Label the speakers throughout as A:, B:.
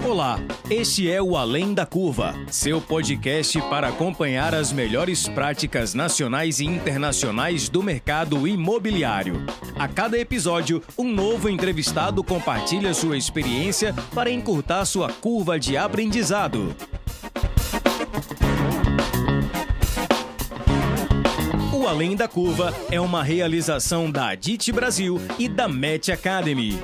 A: Olá, este é o Além da Curva, seu podcast para acompanhar as melhores práticas nacionais e internacionais do mercado imobiliário. A cada episódio, um novo entrevistado compartilha sua experiência para encurtar sua curva de aprendizado. O Além da Curva é uma realização da Adit Brasil e da Match Academy.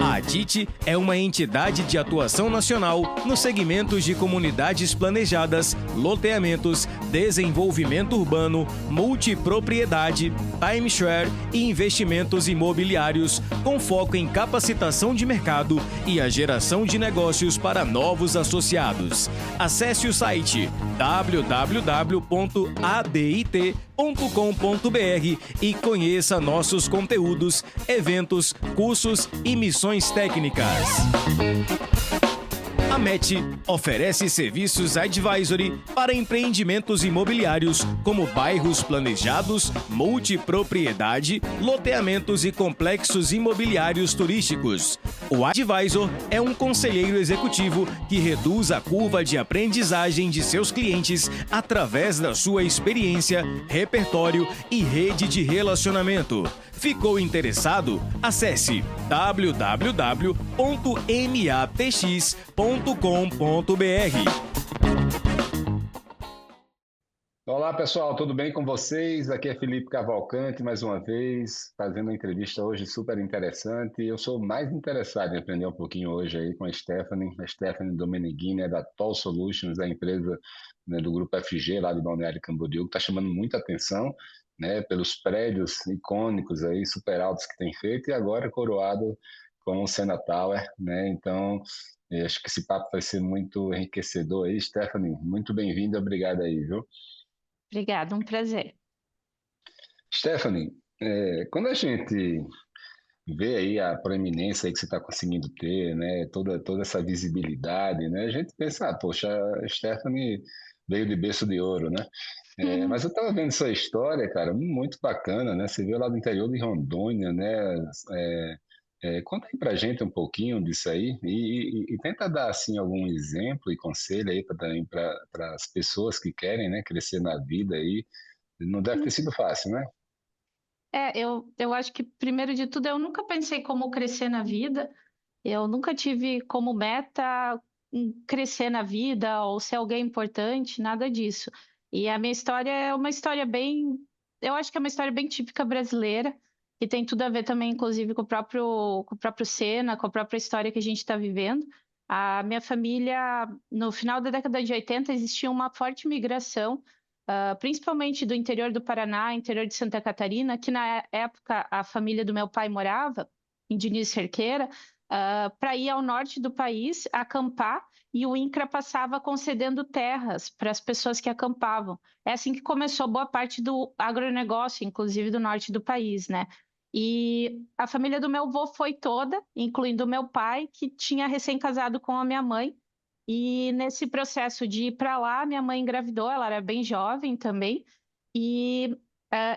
A: A Adit é uma entidade de atuação nacional nos segmentos de comunidades planejadas, loteamentos, desenvolvimento urbano, multipropriedade, timeshare e investimentos imobiliários, com foco em capacitação de mercado e a geração de negócios para novos associados. Acesse o site www.adit.com.br e conheça nossos conteúdos, eventos, cursos e missões técnicas. A Match oferece serviços advisory para empreendimentos imobiliários como bairros planejados, multipropriedade, loteamentos e complexos imobiliários turísticos. O advisor é um conselheiro executivo que reduz a curva de aprendizagem de seus clientes através da sua experiência, repertório e rede de relacionamento. Ficou interessado? Acesse www.matx.com.br.
B: Olá pessoal, tudo bem com vocês? Aqui é Felipe Cavalcante, mais uma vez, fazendo uma entrevista hoje super interessante. Eu sou mais interessado em aprender um pouquinho hoje aí com a Stephanie Domeneghini, da Toll Solutions, a empresa, né, do Grupo FG, lá de Balneário Camboriú, que está chamando muita atenção, né, pelos prédios icônicos aí, super altos que tem feito, e agora coroado com o Sena Tower, né? Então, acho que esse papo vai ser muito enriquecedor aí. Stephanie, muito bem-vinda, obrigado aí, viu?
C: Obrigada, um prazer.
B: Stephanie, quando a gente vê aí a proeminência aí que você está conseguindo ter, né, toda essa visibilidade, né, a gente pensa, poxa, a Stephanie veio de berço de ouro, né? Mas eu estava vendo sua história, cara, muito bacana, né? Você veio lá do interior de Rondônia, né? Conta aí pra gente um pouquinho disso aí e tenta dar assim algum exemplo e conselho aí para as pessoas que querem, né, crescer na vida aí. Não deve ter sido fácil, né?
C: Eu acho que, primeiro de tudo, eu nunca pensei como crescer na vida, eu nunca tive como meta crescer na vida ou ser alguém importante, nada disso. E a minha história é uma história eu acho que é uma história bem típica brasileira, que tem tudo a ver também, inclusive, com o próprio Sena, com a própria história que a gente está vivendo. A minha família, no final da década de 80, existia uma forte migração, principalmente do interior do Paraná, interior de Santa Catarina, que na época a família do meu pai morava, em Diniz Cerqueira, para ir ao norte do país, acampar, e o INCRA passava concedendo terras para as pessoas que acampavam. É assim que começou boa parte do agronegócio, inclusive do norte do país, né? E a família do meu avô foi toda, incluindo o meu pai, que tinha recém-casado com a minha mãe. E nesse processo de ir para lá, minha mãe engravidou, ela era bem jovem também, e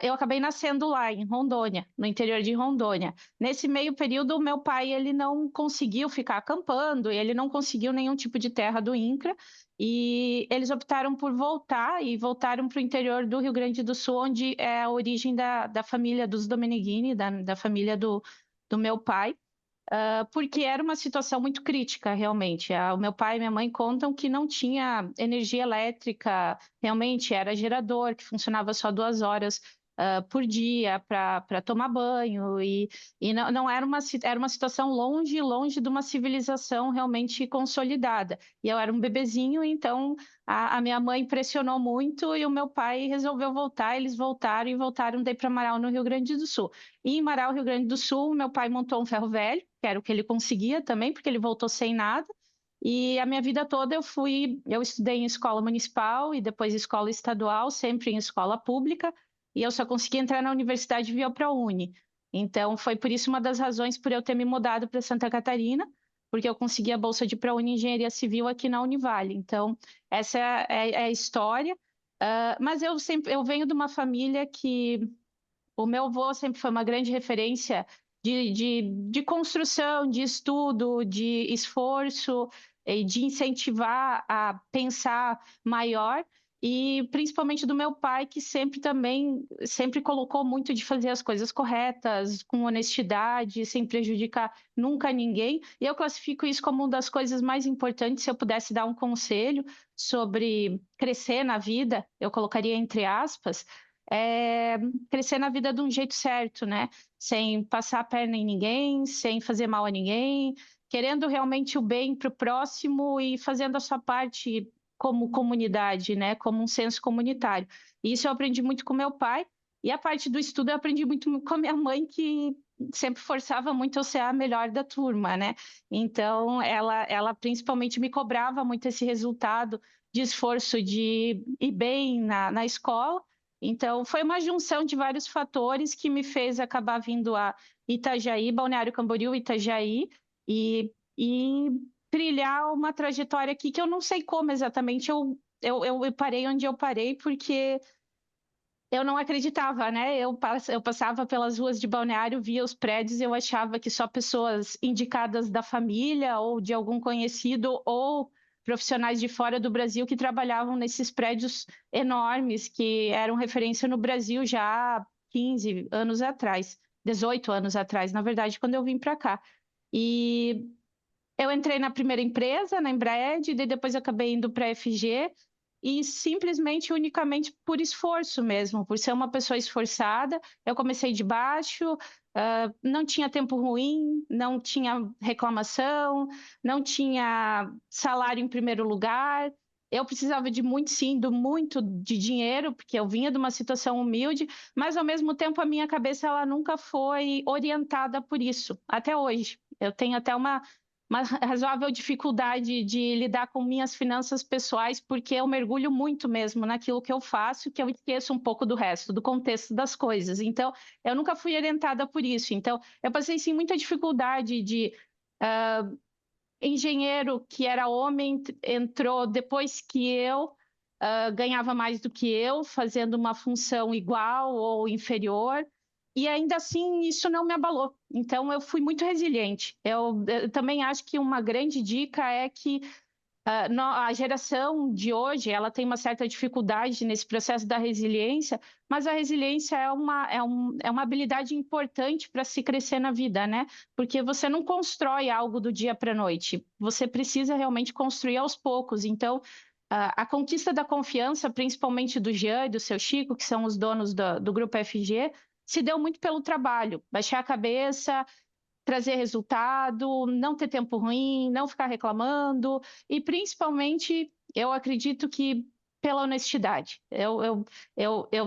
C: eu acabei nascendo lá em Rondônia, no interior de Rondônia. Nesse meio período, o meu pai ele não conseguiu ficar acampando, ele não conseguiu nenhum tipo de terra do INCRA, e eles optaram por voltar, e voltaram para o interior do Rio Grande do Sul, onde é a origem da família dos Domeneghini, da família do meu pai. Porque era uma situação muito crítica, realmente. O meu pai e minha mãe contam que não tinha energia elétrica, realmente era gerador, que funcionava só 2 horas por dia para tomar banho, e não era uma situação longe, longe de uma civilização realmente consolidada. E eu era um bebezinho, então a minha mãe pressionou muito e o meu pai resolveu voltar, eles voltaram e voltaram daí para Marau, no Rio Grande do Sul. E em Marau, Rio Grande do Sul, meu pai montou um ferro velho, que era o que ele conseguia também, porque ele voltou sem nada. E a minha vida toda eu estudei em escola municipal e depois escola estadual, sempre em escola pública, e eu só consegui entrar na universidade via ProUni. Então foi por isso uma das razões por eu ter me mudado para Santa Catarina, porque eu consegui a bolsa de ProUni Engenharia Civil aqui na Univale. Então essa é a história. Mas eu venho de uma família que o meu avô sempre foi uma grande referência de construção, de estudo, de esforço, e de incentivar a pensar maior, e principalmente do meu pai, que sempre colocou muito de fazer as coisas corretas, com honestidade, sem prejudicar nunca ninguém. E eu classifico isso como uma das coisas mais importantes. Se eu pudesse dar um conselho sobre crescer na vida, eu colocaria entre aspas, crescer na vida de um jeito certo, né? Sem passar a perna em ninguém, sem fazer mal a ninguém, querendo realmente o bem para o próximo e fazendo a sua parte como comunidade, né? Como um senso comunitário. E isso eu aprendi muito com meu pai, e a parte do estudo eu aprendi muito com a minha mãe, que sempre forçava muito eu ser a melhor da turma, né? Então, ela principalmente me cobrava muito esse resultado de esforço de ir bem na escola. Então, foi uma junção de vários fatores que me fez acabar vindo a Itajaí, Balneário Camboriú, Itajaí, e trilhar uma trajetória aqui que eu não sei como exatamente eu parei onde eu parei, porque eu não acreditava, né? Eu passava pelas ruas de Balneário, via os prédios, eu achava que só pessoas indicadas da família ou de algum conhecido ou profissionais de fora do Brasil que trabalhavam nesses prédios enormes, que eram referência no Brasil já há 15 anos atrás, 18 anos atrás, na verdade, quando eu vim para cá. E eu entrei na primeira empresa, na Embraed, e depois acabei indo para a FG, e simplesmente, unicamente por esforço mesmo, por ser uma pessoa esforçada. Eu comecei de baixo, não tinha tempo ruim, não tinha reclamação, não tinha salário em primeiro lugar. Eu precisava de muito, sim, muito de dinheiro, porque eu vinha de uma situação humilde, mas ao mesmo tempo a minha cabeça ela nunca foi orientada por isso, até hoje. Eu tenho até uma razoável dificuldade de lidar com minhas finanças pessoais, porque eu mergulho muito mesmo naquilo que eu faço, que eu esqueço um pouco do resto, do contexto das coisas. Então, eu nunca fui orientada por isso. Então, eu passei, sim, muita dificuldade de... engenheiro que era homem entrou depois que eu, ganhava mais do que eu, fazendo uma função igual ou inferior, e ainda assim isso não me abalou. Então eu fui muito resiliente. Eu também acho que uma grande dica é que a geração de hoje ela tem uma certa dificuldade nesse processo da resiliência, mas a resiliência é uma habilidade importante para se crescer na vida, né? Porque você não constrói algo do dia para a noite, você precisa realmente construir aos poucos. Então, a conquista da confiança, principalmente do Jean e do seu Chico, que são os donos do Grupo FG, se deu muito pelo trabalho, baixar a cabeça, trazer resultado, não ter tempo ruim, não ficar reclamando, e principalmente, eu acredito que pela honestidade. Eu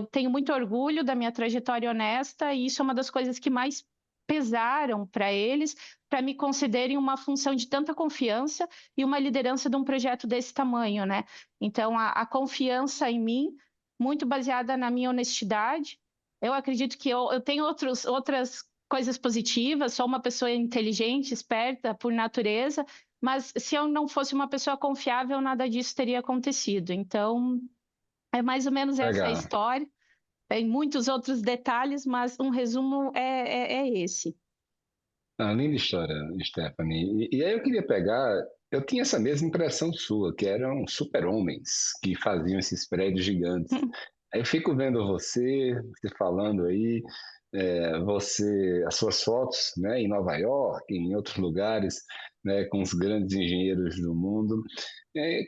C: tenho muito orgulho da minha trajetória honesta, e isso é uma das coisas que mais pesaram para eles, para me concederem uma função de tanta confiança e uma liderança de um projeto desse tamanho, né? Então, a confiança em mim, muito baseada na minha honestidade. Eu acredito que eu tenho outras coisas positivas, sou uma pessoa inteligente, esperta por natureza, mas se eu não fosse uma pessoa confiável, nada disso teria acontecido. Então, é mais ou menos essa a
B: Legal.
C: história. Tem muitos outros detalhes, mas um resumo é esse.
B: Linda história, Stephanie. E aí eu queria pegar, eu tinha essa mesma impressão sua, que eram super-homens que faziam esses prédios gigantes. Aí eu fico vendo você falando aí, as suas fotos, né, em Nova York, em outros lugares, né, com os grandes engenheiros do mundo.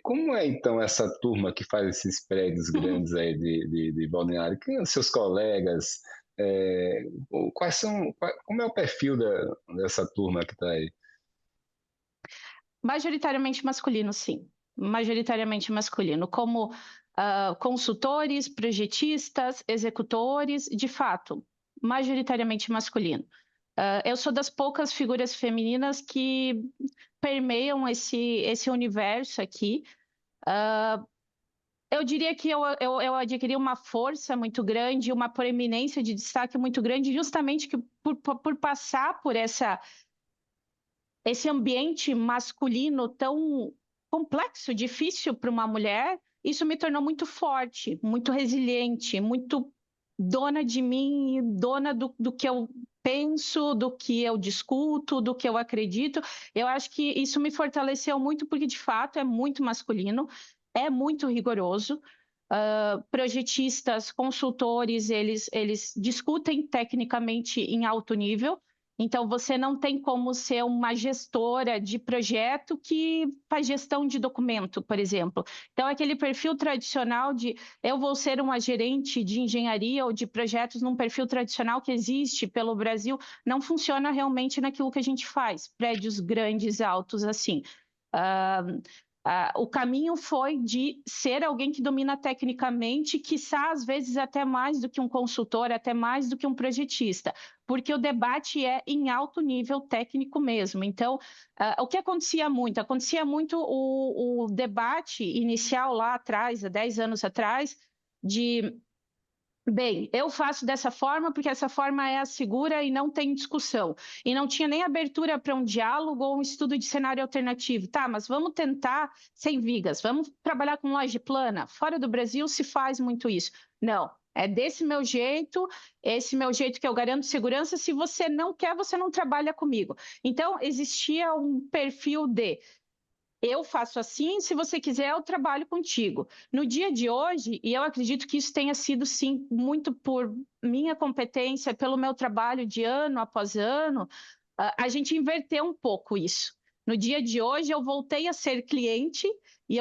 B: Como é então essa turma que faz esses prédios grandes aí de Balneário? Quem são os seus colegas? É, como é o perfil dessa turma que está aí?
C: Majoritariamente masculino, sim. Majoritariamente masculino. Como consultores, projetistas, executores, de fato, majoritariamente masculino. Eu sou das poucas figuras femininas que permeiam esse universo aqui. Eu diria que eu adquiri uma força muito grande, uma proeminência de destaque muito grande, justamente por passar por esse ambiente masculino tão complexo, difícil para uma mulher. Isso me tornou muito forte, muito resiliente, muito dona de mim, dona do que eu penso, do que eu discuto, do que eu acredito. Eu acho que isso me fortaleceu muito, porque de fato é muito masculino, é muito rigoroso. Projetistas, consultores, eles discutem tecnicamente em alto nível. Então, você não tem como ser uma gestora de projeto que faz gestão de documento, por exemplo. Então, aquele perfil tradicional de eu vou ser uma gerente de engenharia ou de projetos num perfil tradicional que existe pelo Brasil, não funciona realmente naquilo que a gente faz, prédios grandes, altos, assim. O caminho foi de ser alguém que domina tecnicamente, quiçá às vezes até mais do que um consultor, até mais do que um projetista, porque o debate é em alto nível técnico mesmo. Então, o que acontecia muito? Acontecia muito o debate inicial lá atrás, há 10 anos atrás, de bem, eu faço dessa forma porque essa forma é a segura e não tem discussão. E não tinha nem abertura para um diálogo ou um estudo de cenário alternativo. Tá, mas vamos tentar sem vigas, vamos trabalhar com loja plana. Fora do Brasil se faz muito isso. Não, é desse meu jeito, esse meu jeito que eu garanto segurança. Se você não quer, você não trabalha comigo. Então, existia um perfil de eu faço assim, se você quiser, eu trabalho contigo. No dia de hoje, e eu acredito que isso tenha sido, sim, muito por minha competência, pelo meu trabalho de ano após ano, a gente inverteu um pouco isso. No dia de hoje, eu voltei a ser cliente e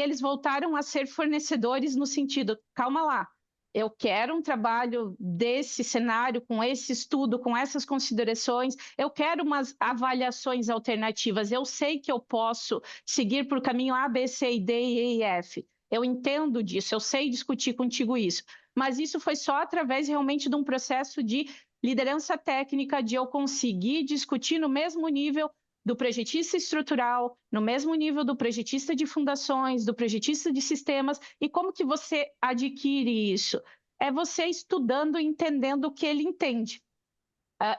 C: eles voltaram a ser fornecedores no sentido, calma lá, eu quero um trabalho desse cenário, com esse estudo, com essas considerações, eu quero umas avaliações alternativas, eu sei que eu posso seguir por caminho A, B, C, D, E e F. Eu entendo disso, eu sei discutir contigo isso. Mas isso foi só através realmente de um processo de liderança técnica, de eu conseguir discutir no mesmo nível do projetista estrutural, no mesmo nível do projetista de fundações, do projetista de sistemas. E como que você adquire isso? É você estudando e entendendo o que ele entende.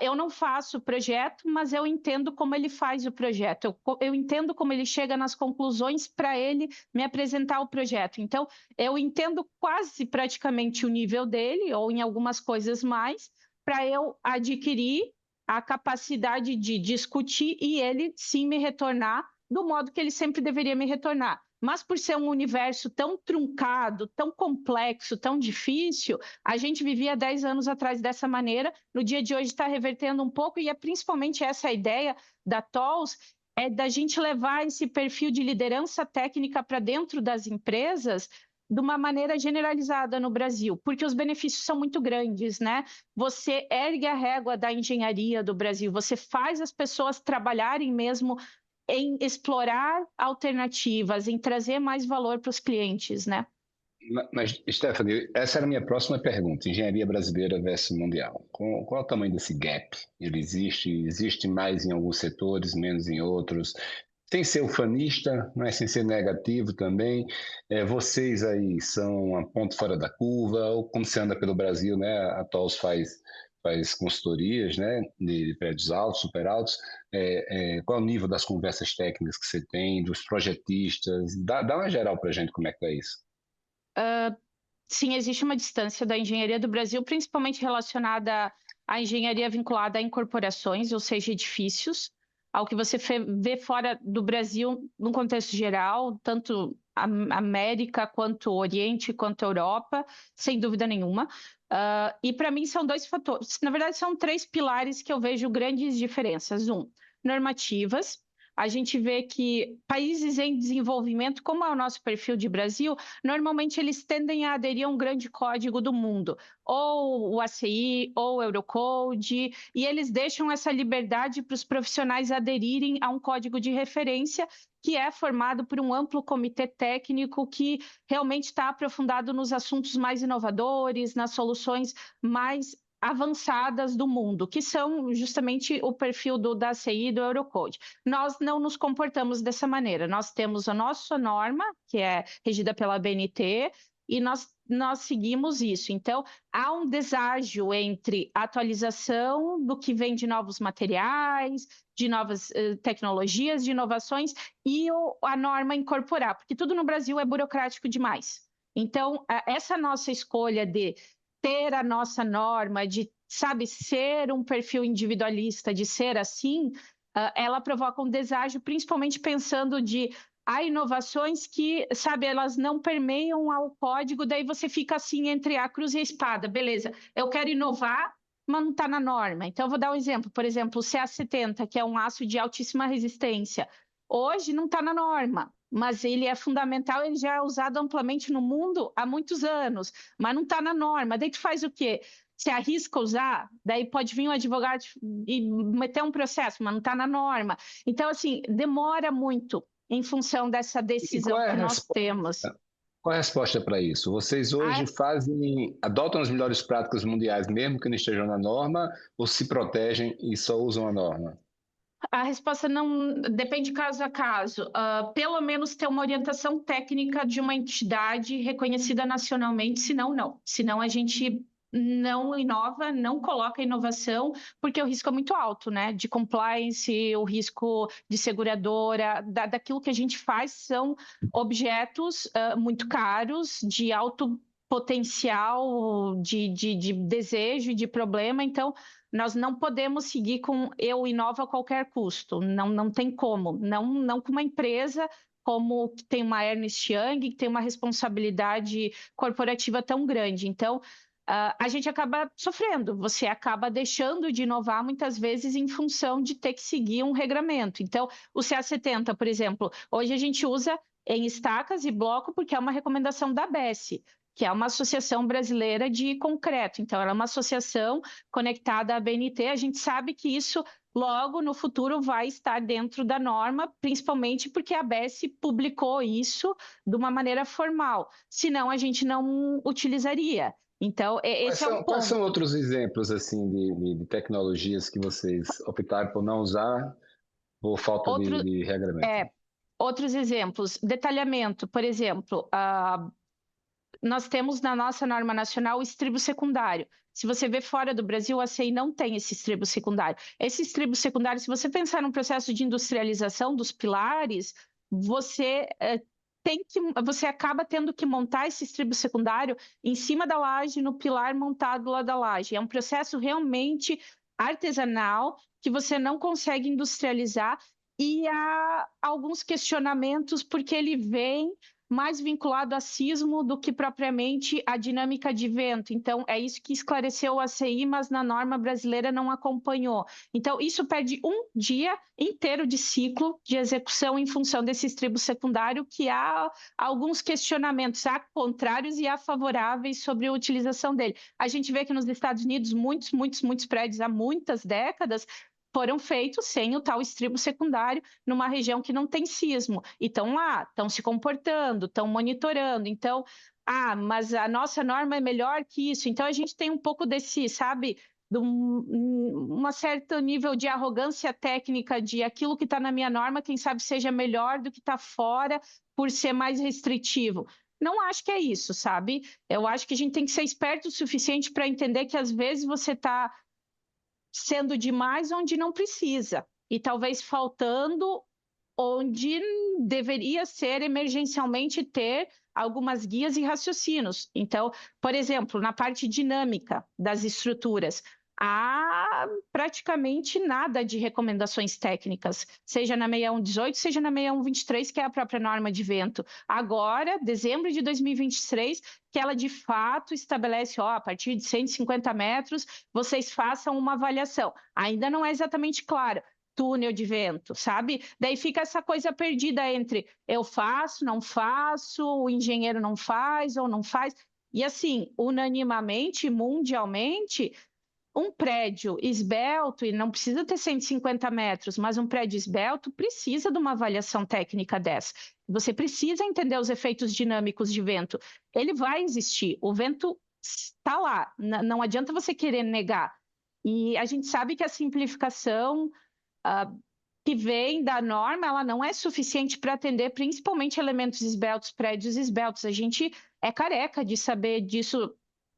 C: Eu não faço o projeto, mas eu entendo como ele faz o projeto. Eu entendo como ele chega nas conclusões para ele me apresentar o projeto. Então, eu entendo quase praticamente o nível dele, ou em algumas coisas mais, para eu adquirir a capacidade de discutir e ele sim me retornar do modo que ele sempre deveria me retornar. Mas por ser um universo tão truncado, tão complexo, tão difícil, a gente vivia 10 anos atrás dessa maneira, no dia de hoje está revertendo um pouco, e é principalmente essa a ideia da TOLS, é da gente levar esse perfil de liderança técnica para dentro das empresas de uma maneira generalizada no Brasil, porque os benefícios são muito grandes, né? Você ergue a régua da engenharia do Brasil, você faz as pessoas trabalharem mesmo em explorar alternativas, em trazer mais valor para os clientes, né?
B: Mas, Stephanie, essa era a minha próxima pergunta. Engenharia brasileira versus mundial. Qual é o tamanho desse gap? Ele existe mais em alguns setores, menos em outros? Sem ser ufanista, mas sem ser negativo também. Vocês aí são um ponto fora da curva, ou como você anda pelo Brasil, né? A TOLS faz consultorias, né? De prédios altos, super altos. Qual é o nível das conversas técnicas que você tem, dos projetistas? Dá uma geral para a gente como é que é isso.
C: Sim, existe uma distância da engenharia do Brasil, principalmente relacionada à engenharia vinculada a incorporações, ou seja, edifícios, ao que você vê fora do Brasil, no contexto geral, tanto a América, quanto o Oriente, quanto a Europa, sem dúvida nenhuma. E para mim são dois fatores, na verdade são três pilares que eu vejo grandes diferenças. Normativas. A gente vê que países em desenvolvimento, como é o nosso perfil de Brasil, normalmente eles tendem a aderir a um grande código do mundo, ou o ACI, ou o Eurocode, e eles deixam essa liberdade para os profissionais aderirem a um código de referência que é formado por um amplo comitê técnico que realmente está aprofundado nos assuntos mais inovadores, nas soluções mais avançadas do mundo, que são justamente o perfil da ACI e do Eurocode. Nós não nos comportamos dessa maneira. Nós temos a nossa norma, que é regida pela BNT, e nós seguimos isso. Então, há um deságio entre a atualização do que vem de novos materiais, de novas tecnologias, de inovações, e a norma incorporar, porque tudo no Brasil é burocrático demais. Então, essa nossa escolha de ter a nossa norma, de sabe, ser um perfil individualista, de ser assim, ela provoca um deságio, principalmente pensando de há inovações que, sabe, elas não permeiam ao código, daí você fica assim entre a cruz e a espada. Beleza, eu quero inovar, mas não está na norma. Então, eu vou dar um exemplo. Por exemplo, o CA70, que é um aço de altíssima resistência. Hoje não está na norma, mas ele é fundamental, ele já é usado amplamente no mundo há muitos anos, mas não está na norma. Daí tu faz o quê? Você arrisca usar, daí pode vir um advogado e meter um processo, mas não está na norma. Então, assim, demora muito em função dessa
B: E qual
C: decisão
B: é a
C: que nós
B: resposta?
C: temos.
B: Qual é a resposta para isso? Vocês hoje adotam as melhores práticas mundiais, mesmo que não estejam na norma, ou se protegem e só usam a norma?
C: A resposta não depende caso a caso. Pelo menos ter uma orientação técnica de uma entidade reconhecida nacionalmente, senão não. Senão a gente não inova, não coloca inovação, porque o risco é muito alto, né? De compliance, o risco de seguradora, daquilo que a gente faz são objetos muito caros, de alto potencial de desejo e de problema, então nós não podemos seguir com eu inovo a qualquer custo, não tem como, não com uma empresa como que tem uma Ernst Young, que tem uma responsabilidade corporativa tão grande. Então, a gente acaba sofrendo, você acaba deixando de inovar muitas vezes em função de ter que seguir um regramento. Então, o CA70, por exemplo, hoje a gente usa em estacas e bloco porque é uma recomendação da ABS, que é uma associação brasileira de concreto. Então, ela é uma associação conectada à BNT. A gente sabe que isso logo no futuro vai estar dentro da norma, principalmente porque a ABS publicou isso de uma maneira formal. Senão, a gente não utilizaria. Então, esse é o
B: Quais são
C: ponto.
B: outros exemplos assim de tecnologias que vocês optaram por não usar por falta
C: Outro,
B: de regramento?
C: outros exemplos, detalhamento, por exemplo, nós temos na nossa norma nacional o estribo secundário. Se você vê fora do Brasil, a CEI não tem esse estribo secundário. Esse estribo secundário, se você pensar num processo de industrialização dos pilares, você você acaba tendo que montar esse estribo secundário em cima da laje, no pilar montado lá da laje. É um processo realmente artesanal que você não consegue industrializar e há alguns questionamentos porque ele vem mais vinculado a sismo do que propriamente a dinâmica de vento. Então, é isso que esclareceu o ACI, mas na norma brasileira não acompanhou. Então, isso perde um dia inteiro de ciclo de execução em função desse estribo secundário, que há alguns questionamentos, há contrários e há favoráveis sobre a utilização dele. A gente vê que nos Estados Unidos, muitos prédios há muitas décadas foram feitos sem o tal estribo secundário numa região que não tem sismo. E estão lá, estão se comportando, estão monitorando. Então, mas a nossa norma é melhor que isso. Então, a gente tem um pouco desse, sabe, de um certo nível de arrogância técnica de aquilo que está na minha norma, quem sabe seja melhor do que está fora por ser mais restritivo. Não acho que é isso, sabe? Eu acho que a gente tem que ser esperto o suficiente para entender que às vezes você está sendo demais onde não precisa e talvez faltando onde deveria ser emergencialmente ter algumas guias e raciocínios. Então, por exemplo, na parte dinâmica das estruturas, há praticamente nada de recomendações técnicas, seja na 6118, seja na 6123, que é a própria norma de vento. Agora, dezembro de 2023, que ela de fato estabelece, a partir de 150 metros, vocês façam uma avaliação. Ainda não é exatamente claro, túnel de vento, sabe? Daí fica essa coisa perdida entre eu faço, não faço, o engenheiro não faz ou não faz. E assim, unanimamente, mundialmente, um prédio esbelto, e não precisa ter 150 metros, mas um prédio esbelto precisa de uma avaliação técnica dessa. Você precisa entender os efeitos dinâmicos de vento. Ele vai existir, o vento está lá, não adianta você querer negar. E a gente sabe que a simplificação que vem da norma, ela não é suficiente para atender principalmente elementos esbeltos, prédios esbeltos. A gente é careca de saber disso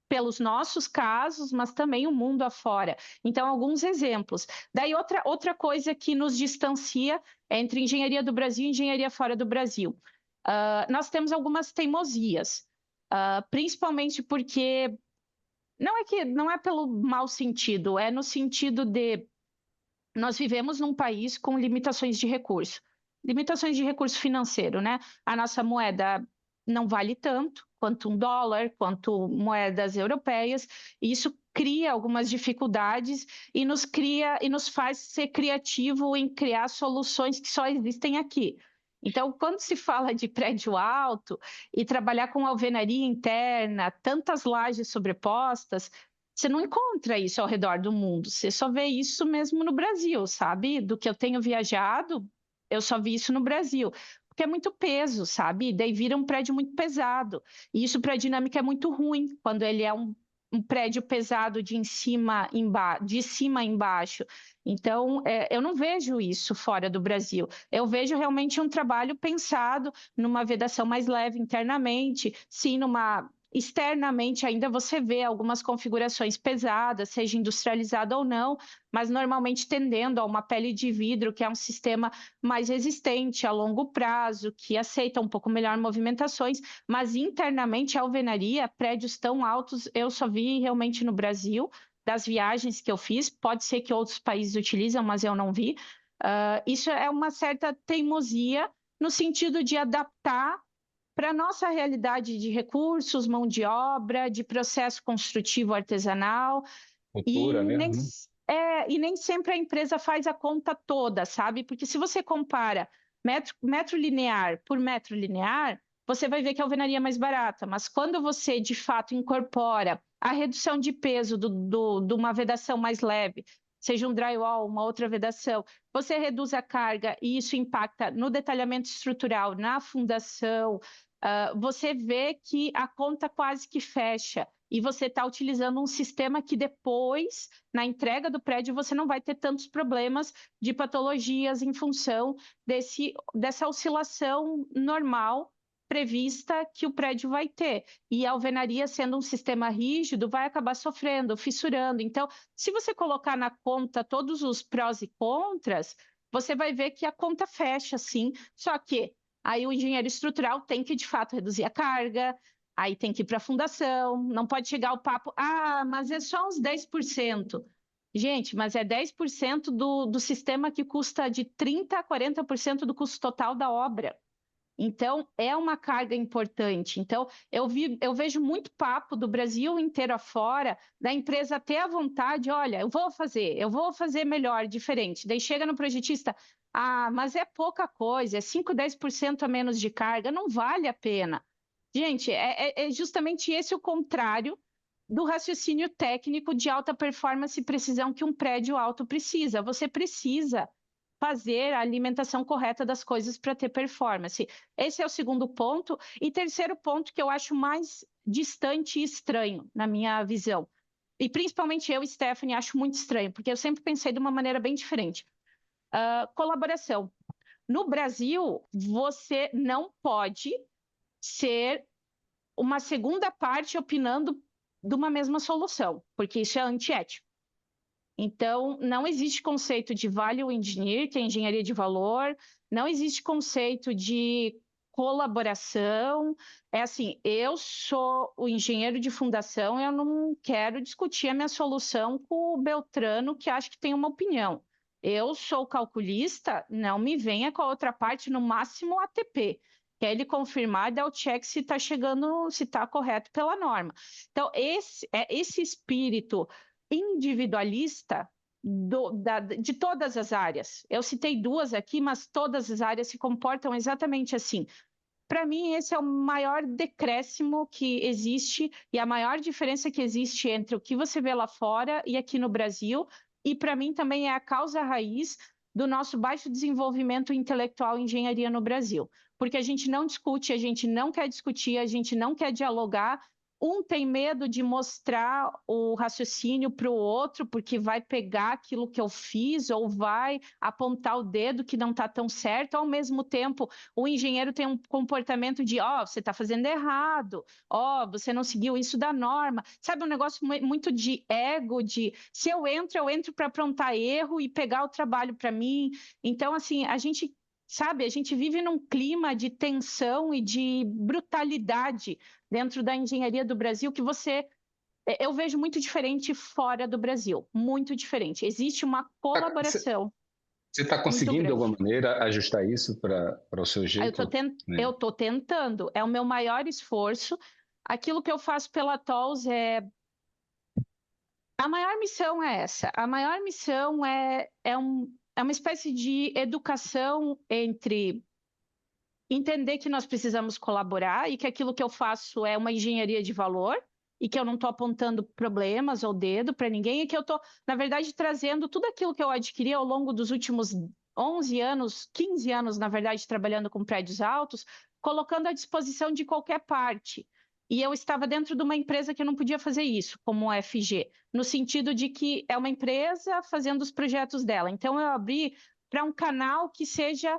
C: pelos nossos casos, mas também o mundo afora. Então, alguns exemplos. Daí, outra coisa que nos distancia entre engenharia do Brasil e engenharia fora do Brasil. Nós temos algumas teimosias, principalmente porque não é pelo mau sentido, é no sentido de nós vivemos num país com limitações de recurso financeiro, né? A nossa moeda não vale tanto quanto um dólar, quanto moedas europeias, e isso cria algumas dificuldades e nos faz ser criativo em criar soluções que só existem aqui. Então, quando se fala de prédio alto e trabalhar com alvenaria interna, tantas lajes sobrepostas, você não encontra isso ao redor do mundo, você só vê isso mesmo no Brasil, sabe? Do que eu tenho viajado, eu só vi isso no Brasil, porque é muito peso, sabe? E daí vira um prédio muito pesado, e isso para a dinâmica é muito ruim, quando ele é um prédio pesado de cima a embaixo. Então, eu não vejo isso fora do Brasil. Eu vejo realmente um trabalho pensado numa vedação mais leve internamente, sim, externamente ainda você vê algumas configurações pesadas, seja industrializada ou não, mas normalmente tendendo a uma pele de vidro, que é um sistema mais resistente a longo prazo, que aceita um pouco melhor movimentações, mas internamente a alvenaria, prédios tão altos, eu só vi realmente no Brasil, das viagens que eu fiz, pode ser que outros países utilizam, mas eu não vi. Isso é uma certa teimosia no sentido de adaptar para a nossa realidade de recursos, mão de obra, de processo construtivo artesanal,
B: Cultura,
C: e
B: né?
C: e nem sempre a empresa faz a conta toda, sabe? Porque se você compara metro linear por metro linear, você vai ver que a alvenaria é mais barata, mas quando você de fato incorpora a redução de peso de uma vedação mais leve, seja um drywall, uma outra vedação, você reduz a carga e isso impacta no detalhamento estrutural, na fundação, você vê que a conta quase que fecha e você está utilizando um sistema que depois, na entrega do prédio, você não vai ter tantos problemas de patologias em função dessa oscilação normal prevista que o prédio vai ter. E a alvenaria, sendo um sistema rígido, vai acabar sofrendo, fissurando. Então, se você colocar na conta todos os prós e contras, você vai ver que a conta fecha, sim, só que aí o engenheiro estrutural tem que, de fato, reduzir a carga, aí tem que ir para a fundação, não pode chegar o papo, mas é só uns 10%. Gente, mas é 10% do sistema que custa de 30% a 40% do custo total da obra. Então, é uma carga importante. Então, eu vejo muito papo do Brasil inteiro afora, da empresa ter a vontade, olha, eu vou fazer melhor, diferente. Daí chega no projetista, mas é pouca coisa, é 5, 10% a menos de carga, não vale a pena. Gente, é justamente esse o contrário do raciocínio técnico de alta performance e precisão que um prédio alto precisa. Você precisa fazer a alimentação correta das coisas para ter performance. Esse é o segundo ponto. E terceiro ponto que eu acho mais distante e estranho, na minha visão. E principalmente eu, Stephanie, acho muito estranho, porque eu sempre pensei de uma maneira bem diferente. Colaboração. No Brasil, você não pode ser uma segunda parte opinando de uma mesma solução, porque isso é antiético. Então, não existe conceito de value engineer, que é engenharia de valor, não existe conceito de colaboração. É assim, eu sou o engenheiro de fundação, eu não quero discutir a minha solução com o Beltrano, que acha que tem uma opinião. Eu sou calculista, não me venha com a outra parte, no máximo ATP, que é ele confirmar e dar o check se está chegando, se está correto pela norma. Então, esse espírito individualista de todas as áreas. Eu citei duas aqui, mas todas as áreas se comportam exatamente assim. Para mim, esse é o maior decréscimo que existe e a maior diferença que existe entre o que você vê lá fora e aqui no Brasil. E para mim também é a causa raiz do nosso baixo desenvolvimento intelectual em engenharia no Brasil. Porque a gente não discute, a gente não quer discutir, a gente não quer dialogar. Um tem medo de mostrar o raciocínio para o outro, porque vai pegar aquilo que eu fiz ou vai apontar o dedo que não está tão certo. Ao mesmo tempo, o engenheiro tem um comportamento de, você está fazendo errado, você não seguiu isso da norma. Sabe, um negócio muito de ego, de se eu entro para aprontar erro e pegar o trabalho para mim. Então, assim, a gente vive num clima de tensão e de brutalidade dentro da engenharia do Brasil que você Eu vejo muito diferente fora do Brasil, muito diferente. Existe uma colaboração
B: Você está
C: muito
B: conseguindo, de
C: grande.
B: alguma maneira, ajustar isso para o seu
C: Aí
B: jeito? Né?
C: eu tô tentando, é o meu maior esforço. Aquilo que eu faço pela TOLS a maior missão é essa. A maior missão é uma espécie de educação entre entender que nós precisamos colaborar e que aquilo que eu faço é uma engenharia de valor e que eu não estou apontando problemas ou dedo para ninguém e que eu estou, na verdade, trazendo tudo aquilo que eu adquiri ao longo dos últimos 11 anos, 15 anos, na verdade, trabalhando com prédios altos, colocando à disposição de qualquer parte. E eu estava dentro de uma empresa que não podia fazer isso, como a FG, no sentido de que é uma empresa fazendo os projetos dela. Então, eu abri para um canal que seja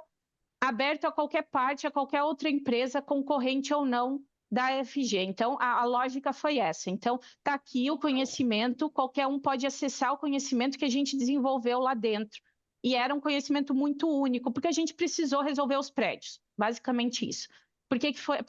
C: aberto a qualquer parte, a qualquer outra empresa, concorrente ou não da FG. Então, a lógica foi essa. Então, está aqui o conhecimento, qualquer um pode acessar o conhecimento que a gente desenvolveu lá dentro. E era um conhecimento muito único, porque a gente precisou resolver os prédios, basicamente isso. Por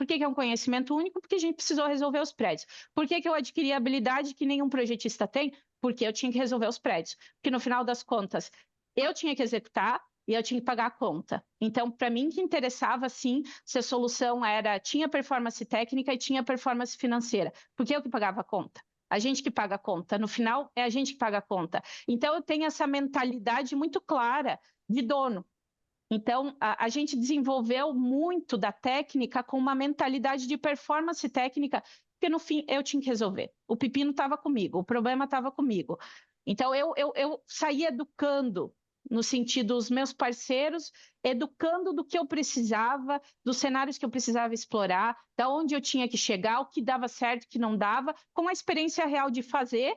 C: que é um conhecimento único? Porque a gente precisou resolver os prédios. Por que eu adquiri a habilidade que nenhum projetista tem? Porque eu tinha que resolver os prédios. Porque no final das contas, eu tinha que executar, e eu tinha que pagar a conta. Então, para mim, que interessava, sim, se a solução tinha performance técnica e tinha performance financeira, porque eu que pagava a conta. A gente que paga a conta. No final, é a gente que paga a conta. Então, eu tenho essa mentalidade muito clara de dono. Então, a gente desenvolveu muito da técnica com uma mentalidade de performance técnica, porque no fim eu tinha que resolver. O pepino estava comigo, o problema estava comigo. Então, eu saí educando, no sentido, os meus parceiros, educando do que eu precisava, dos cenários que eu precisava explorar, da onde eu tinha que chegar, o que dava certo, o que não dava, com a experiência real de fazer,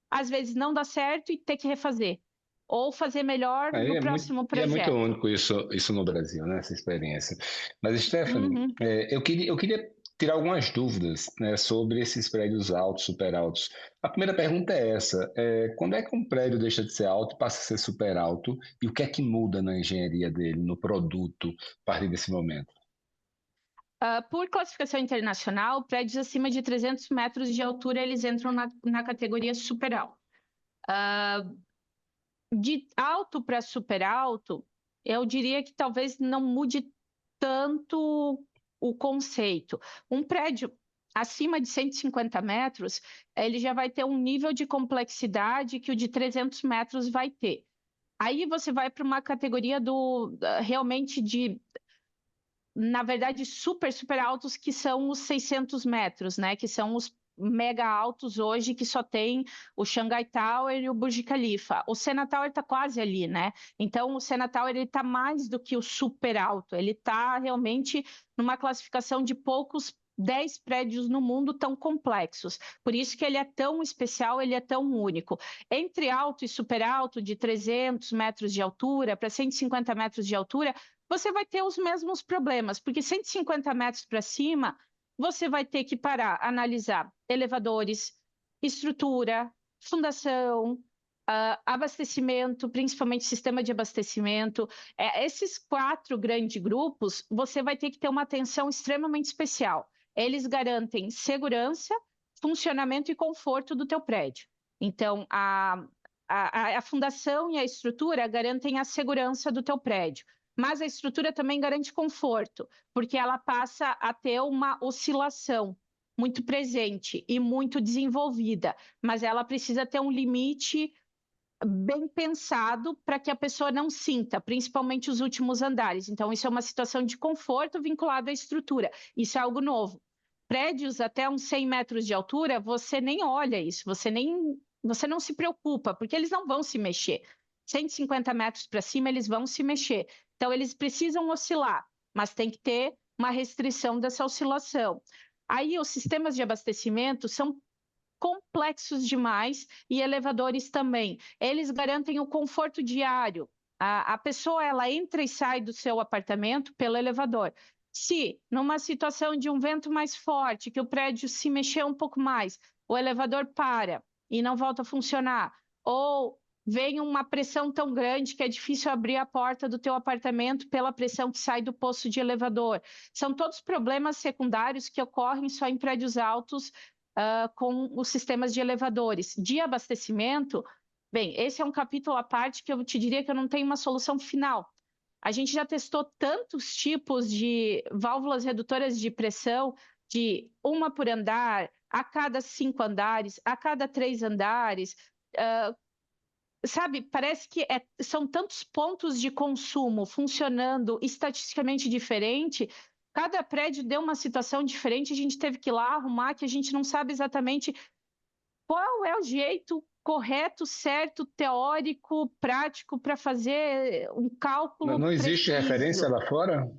C: às vezes não dá certo e ter que refazer, ou fazer melhor
B: Aí
C: no próximo
B: é muito
C: projeto.
B: único isso no Brasil, né? Essa experiência. Mas, Stephanie,
C: Uhum.
B: eu queria tirar algumas dúvidas, né, sobre esses prédios altos, super altos. A primeira pergunta é essa: quando é que um prédio deixa de ser alto e passa a ser super alto? E o que é que muda na engenharia dele, no produto, a partir desse momento?
C: Por classificação internacional, prédios acima de 300 metros de altura, eles entram na categoria super alto. De alto para super alto, eu diria que talvez não mude tanto o conceito. Um prédio acima de 150 metros, ele já vai ter um nível de complexidade que o de 300 metros vai ter. Aí você vai para uma categoria realmente na verdade, super altos, que são os 600 metros, né? Que são os mega altos hoje, que só tem o Shanghai Tower e o Burj Khalifa. O Sena Tower está quase ali, né? Então, o Sena Tower está mais do que o super alto. Ele está realmente numa classificação de poucos 10 prédios no mundo tão complexos. Por isso que ele é tão especial, ele é tão único. Entre alto e super alto, de 300 metros de altura para 150 metros de altura, você vai ter os mesmos problemas, porque 150 metros para cima, você vai ter que parar, analisar elevadores, estrutura, fundação, abastecimento, principalmente sistema de abastecimento. Esses 4 grandes grupos, você vai ter que ter uma atenção extremamente especial. Eles garantem segurança, funcionamento e conforto do teu prédio. Então, a fundação e a estrutura garantem a segurança do teu prédio. Mas a estrutura também garante conforto, porque ela passa a ter uma oscilação muito presente e muito desenvolvida, mas ela precisa ter um limite bem pensado para que a pessoa não sinta, principalmente os últimos andares. Então, isso é uma situação de conforto vinculada à estrutura. Isso é algo novo. Prédios até uns 100 metros de altura, você nem olha isso, você não se preocupa, porque eles não vão se mexer. 150 metros para cima, eles vão se mexer. Então, eles precisam oscilar, mas tem que ter uma restrição dessa oscilação. Aí, os sistemas de abastecimento são complexos demais e elevadores também. Eles garantem o conforto diário. A pessoa ela entra e sai do seu apartamento pelo elevador. Se, numa situação de um vento mais forte, que o prédio se mexer um pouco mais, o elevador para e não volta a funcionar, ou vem uma pressão tão grande que é difícil abrir a porta do teu apartamento pela pressão que sai do poço de elevador. São todos problemas secundários que ocorrem só em prédios altos, com os sistemas de elevadores. De abastecimento, bem, esse é um capítulo à parte que eu te diria que eu não tenho uma solução final. A gente já testou tantos tipos de válvulas redutoras de pressão, de uma por andar, a cada 5 andares, a cada 3 andares, sabe, parece que são tantos pontos de consumo funcionando estatisticamente diferente, cada prédio deu uma situação diferente, a gente teve que ir lá arrumar, que a gente não sabe exatamente qual é o jeito correto, certo, teórico, prático para fazer um cálculo
B: Não existe referência
C: preciso.
B: lá fora?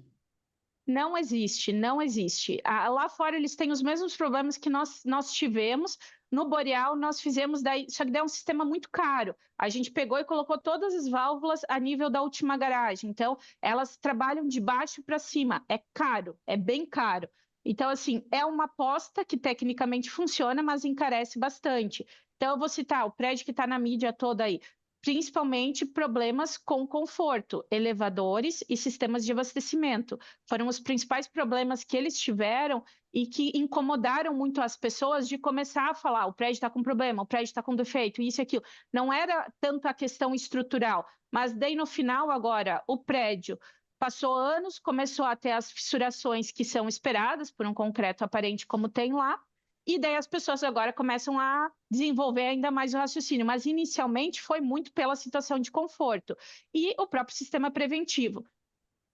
C: Não existe, não existe. Lá fora eles têm os mesmos problemas que nós tivemos. No Boreal nós fizemos daí, só que daí é um sistema muito caro. A gente pegou e colocou todas as válvulas a nível da última garagem. Então, elas trabalham de baixo para cima. É caro, é bem caro. Então, assim, é uma aposta que tecnicamente funciona, mas encarece bastante. Então, eu vou citar o prédio que está na mídia toda aí, principalmente problemas com conforto, elevadores e sistemas de abastecimento. Foram os principais problemas que eles tiveram e que incomodaram muito as pessoas de começar a falar: o prédio está com problema, o prédio está com defeito, isso e aquilo. Não era tanto a questão estrutural, mas daí no final agora o prédio passou anos, começou a ter as fissurações que são esperadas por um concreto aparente como tem lá, e daí as pessoas agora começam a desenvolver ainda mais o raciocínio, mas inicialmente foi muito pela situação de conforto e o próprio sistema preventivo.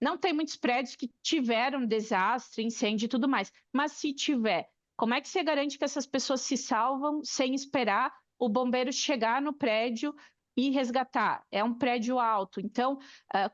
C: Não tem muitos prédios que tiveram desastre, incêndio e tudo mais, mas se tiver, como é que você garante que essas pessoas se salvam sem esperar o bombeiro chegar no prédio e resgatar? É um prédio alto, então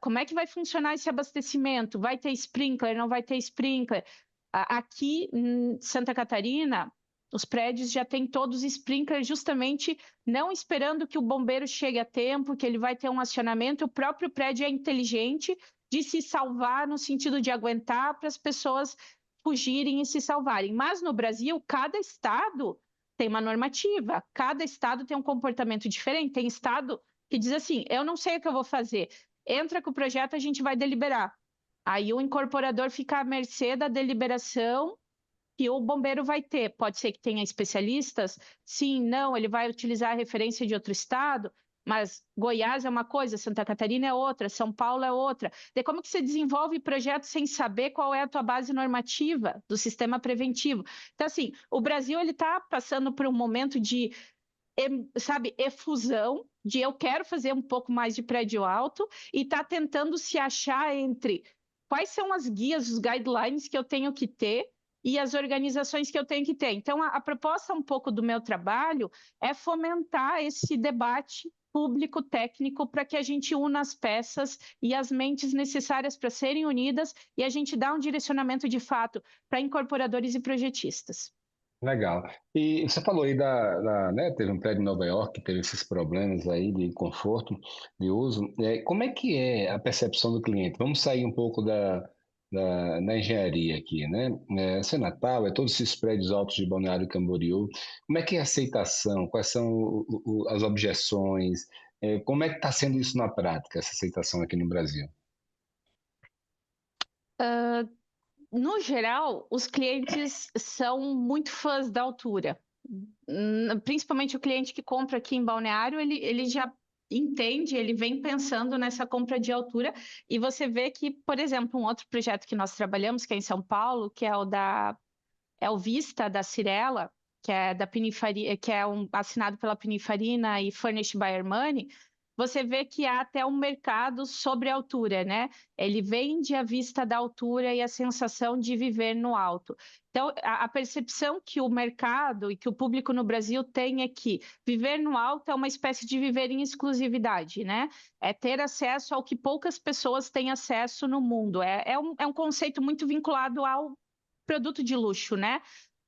C: como é que vai funcionar esse abastecimento? Vai ter sprinkler, não vai ter sprinkler? Aqui em Santa Catarina, os prédios já têm todos sprinkler, justamente não esperando que o bombeiro chegue a tempo, que ele vai ter um acionamento. O próprio prédio é inteligente de se salvar no sentido de aguentar para as pessoas fugirem e se salvarem. Mas no Brasil, cada estado tem uma normativa, cada estado tem um comportamento diferente. Tem estado que diz assim: eu não sei o que eu vou fazer, entra com o projeto, a gente vai deliberar. Aí o incorporador fica à mercê da deliberação que o bombeiro vai ter. Pode ser que tenha especialistas, sim, não, ele vai utilizar a referência de outro estado, mas Goiás é uma coisa, Santa Catarina é outra, São Paulo é outra. De como que você desenvolve projetos sem saber qual é a tua base normativa do sistema preventivo? Então, assim, o Brasil ele está passando por um momento de, sabe, efusão, de eu quero fazer um pouco mais de prédio alto, e está tentando se achar entre quais são as guias, os guidelines que eu tenho que ter e as organizações que eu tenho que ter. Então, a proposta um pouco do meu trabalho é fomentar esse debate público técnico para que a gente una as peças e as mentes necessárias para serem unidas e a gente dá um direcionamento de fato para incorporadores e projetistas.
B: Legal. E você falou aí né, teve um prédio em Nova York que teve esses problemas aí de conforto, de uso. Como é que é a percepção do cliente? Vamos sair um pouco da engenharia aqui, né? Esse é Natal, é todos esses prédios altos de Balneário Camboriú. Como é que é a aceitação? Quais são as objeções? Como é que está sendo isso na prática, essa aceitação aqui no Brasil?
C: No geral, os clientes são muito fãs da altura. Principalmente o cliente que compra aqui em Balneário, ele já entende, ele vem pensando nessa compra de altura, e você vê que, por exemplo, um outro projeto que nós trabalhamos, que é em São Paulo, que é o Vista da Cirela, que é da Pininfarina, que é assinado pela Pininfarina e furnished by Armani. Você vê que há até um mercado sobre a altura, né? Ele vende a vista da altura e a sensação de viver no alto. Então, a percepção que o mercado e que o público no Brasil tem é que viver no alto é uma espécie de viver em exclusividade, né? É ter acesso ao que poucas pessoas têm acesso no mundo. É um conceito muito vinculado ao produto de luxo, né?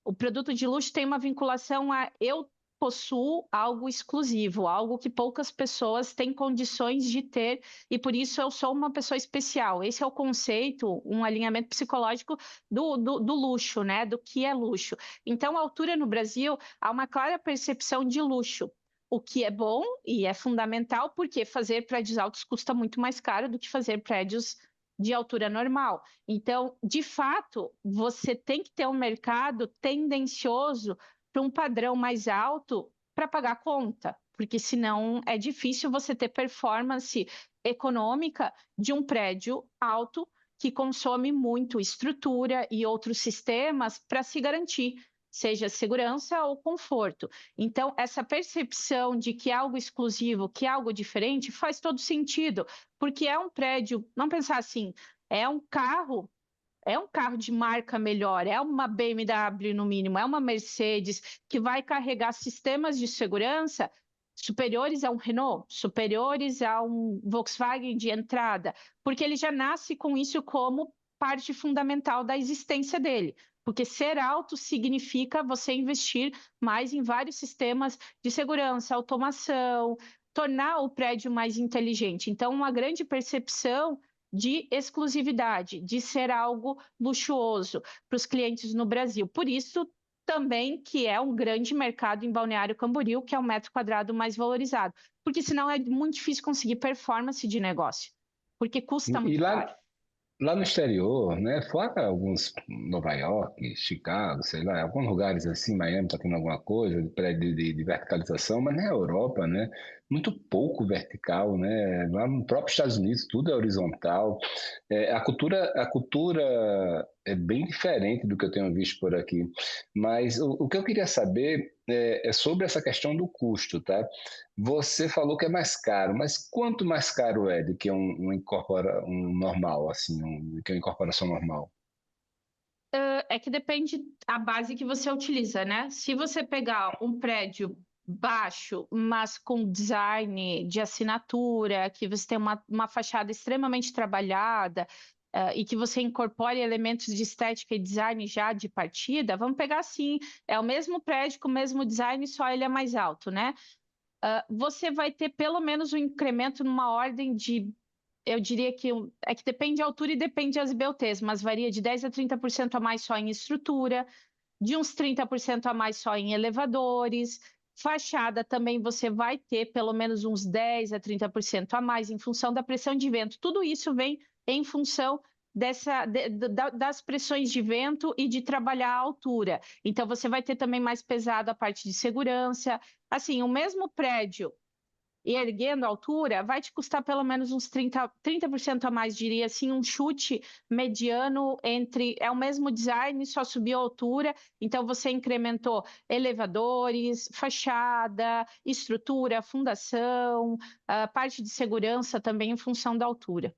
C: O produto de luxo tem uma vinculação a eu possuo algo exclusivo, algo que poucas pessoas têm condições de ter, e por isso eu sou uma pessoa especial. Esse é o conceito, um alinhamento psicológico do luxo, né? Do que é luxo. Então, a altura no Brasil, há uma clara percepção de luxo. O que é bom e é fundamental, porque fazer prédios altos custa muito mais caro do que fazer prédios de altura normal. Então, de fato, você tem que ter um mercado tendencioso para um padrão mais alto para pagar a conta, porque senão é difícil você ter performance econômica de um prédio alto que consome muito estrutura e outros sistemas para se garantir, seja segurança ou conforto. Então, essa percepção de que é algo exclusivo, que é algo diferente, faz todo sentido, porque é um prédio, não pensar assim, é um carro de marca melhor, é uma BMW no mínimo, é uma Mercedes que vai carregar sistemas de segurança superiores a um Renault, superiores a um Volkswagen de entrada, porque ele já nasce com isso como parte fundamental da existência dele. Porque ser alto significa você investir mais em vários sistemas de segurança, automação, tornar o prédio mais inteligente. Então, uma grande percepção de exclusividade, de ser algo luxuoso para os clientes no Brasil. Por isso, também que é um grande mercado em Balneário Camboriú, que é o metro quadrado mais valorizado. Porque senão é muito difícil conseguir performance de negócio, porque custa
B: E
C: muito caro.
B: lá no exterior, né, fora alguns, Nova York, Chicago, sei lá, alguns lugares assim, Miami está tendo alguma coisa de prédio de verticalização, mas na Europa, né, muito pouco vertical, né, lá no próprio Estados Unidos tudo é horizontal. A cultura é bem diferente do que eu tenho visto por aqui, mas o que eu queria saber é sobre essa questão do custo, tá? Você falou que é mais caro, mas quanto mais caro é do que um normal, assim, do que uma incorporação normal?
C: É que depende a base que você utiliza, né? Se você pegar um prédio baixo, mas com design de assinatura, que você tem uma fachada extremamente trabalhada, e que você incorpore elementos de estética e design já de partida, vamos pegar assim, é o mesmo prédio com o mesmo design, só ele é mais alto, né? Você vai ter pelo menos um incremento numa ordem de, eu diria que é que depende da altura e depende das BOTs, mas varia de 10 a 30% a mais só em estrutura, de uns 30% a mais só em elevadores. Fachada também você vai ter pelo menos uns 10 a 30% a mais em função da pressão de vento. Tudo isso vem em função das pressões de vento e de trabalhar a altura. Então, você vai ter também mais pesado a parte de segurança. Assim, o mesmo prédio e erguendo a altura, vai te custar pelo menos uns 30% a mais, diria assim, um chute mediano entre. É o mesmo design, só subiu a altura, então você incrementou elevadores, fachada, estrutura, fundação, a parte de segurança também em função da altura.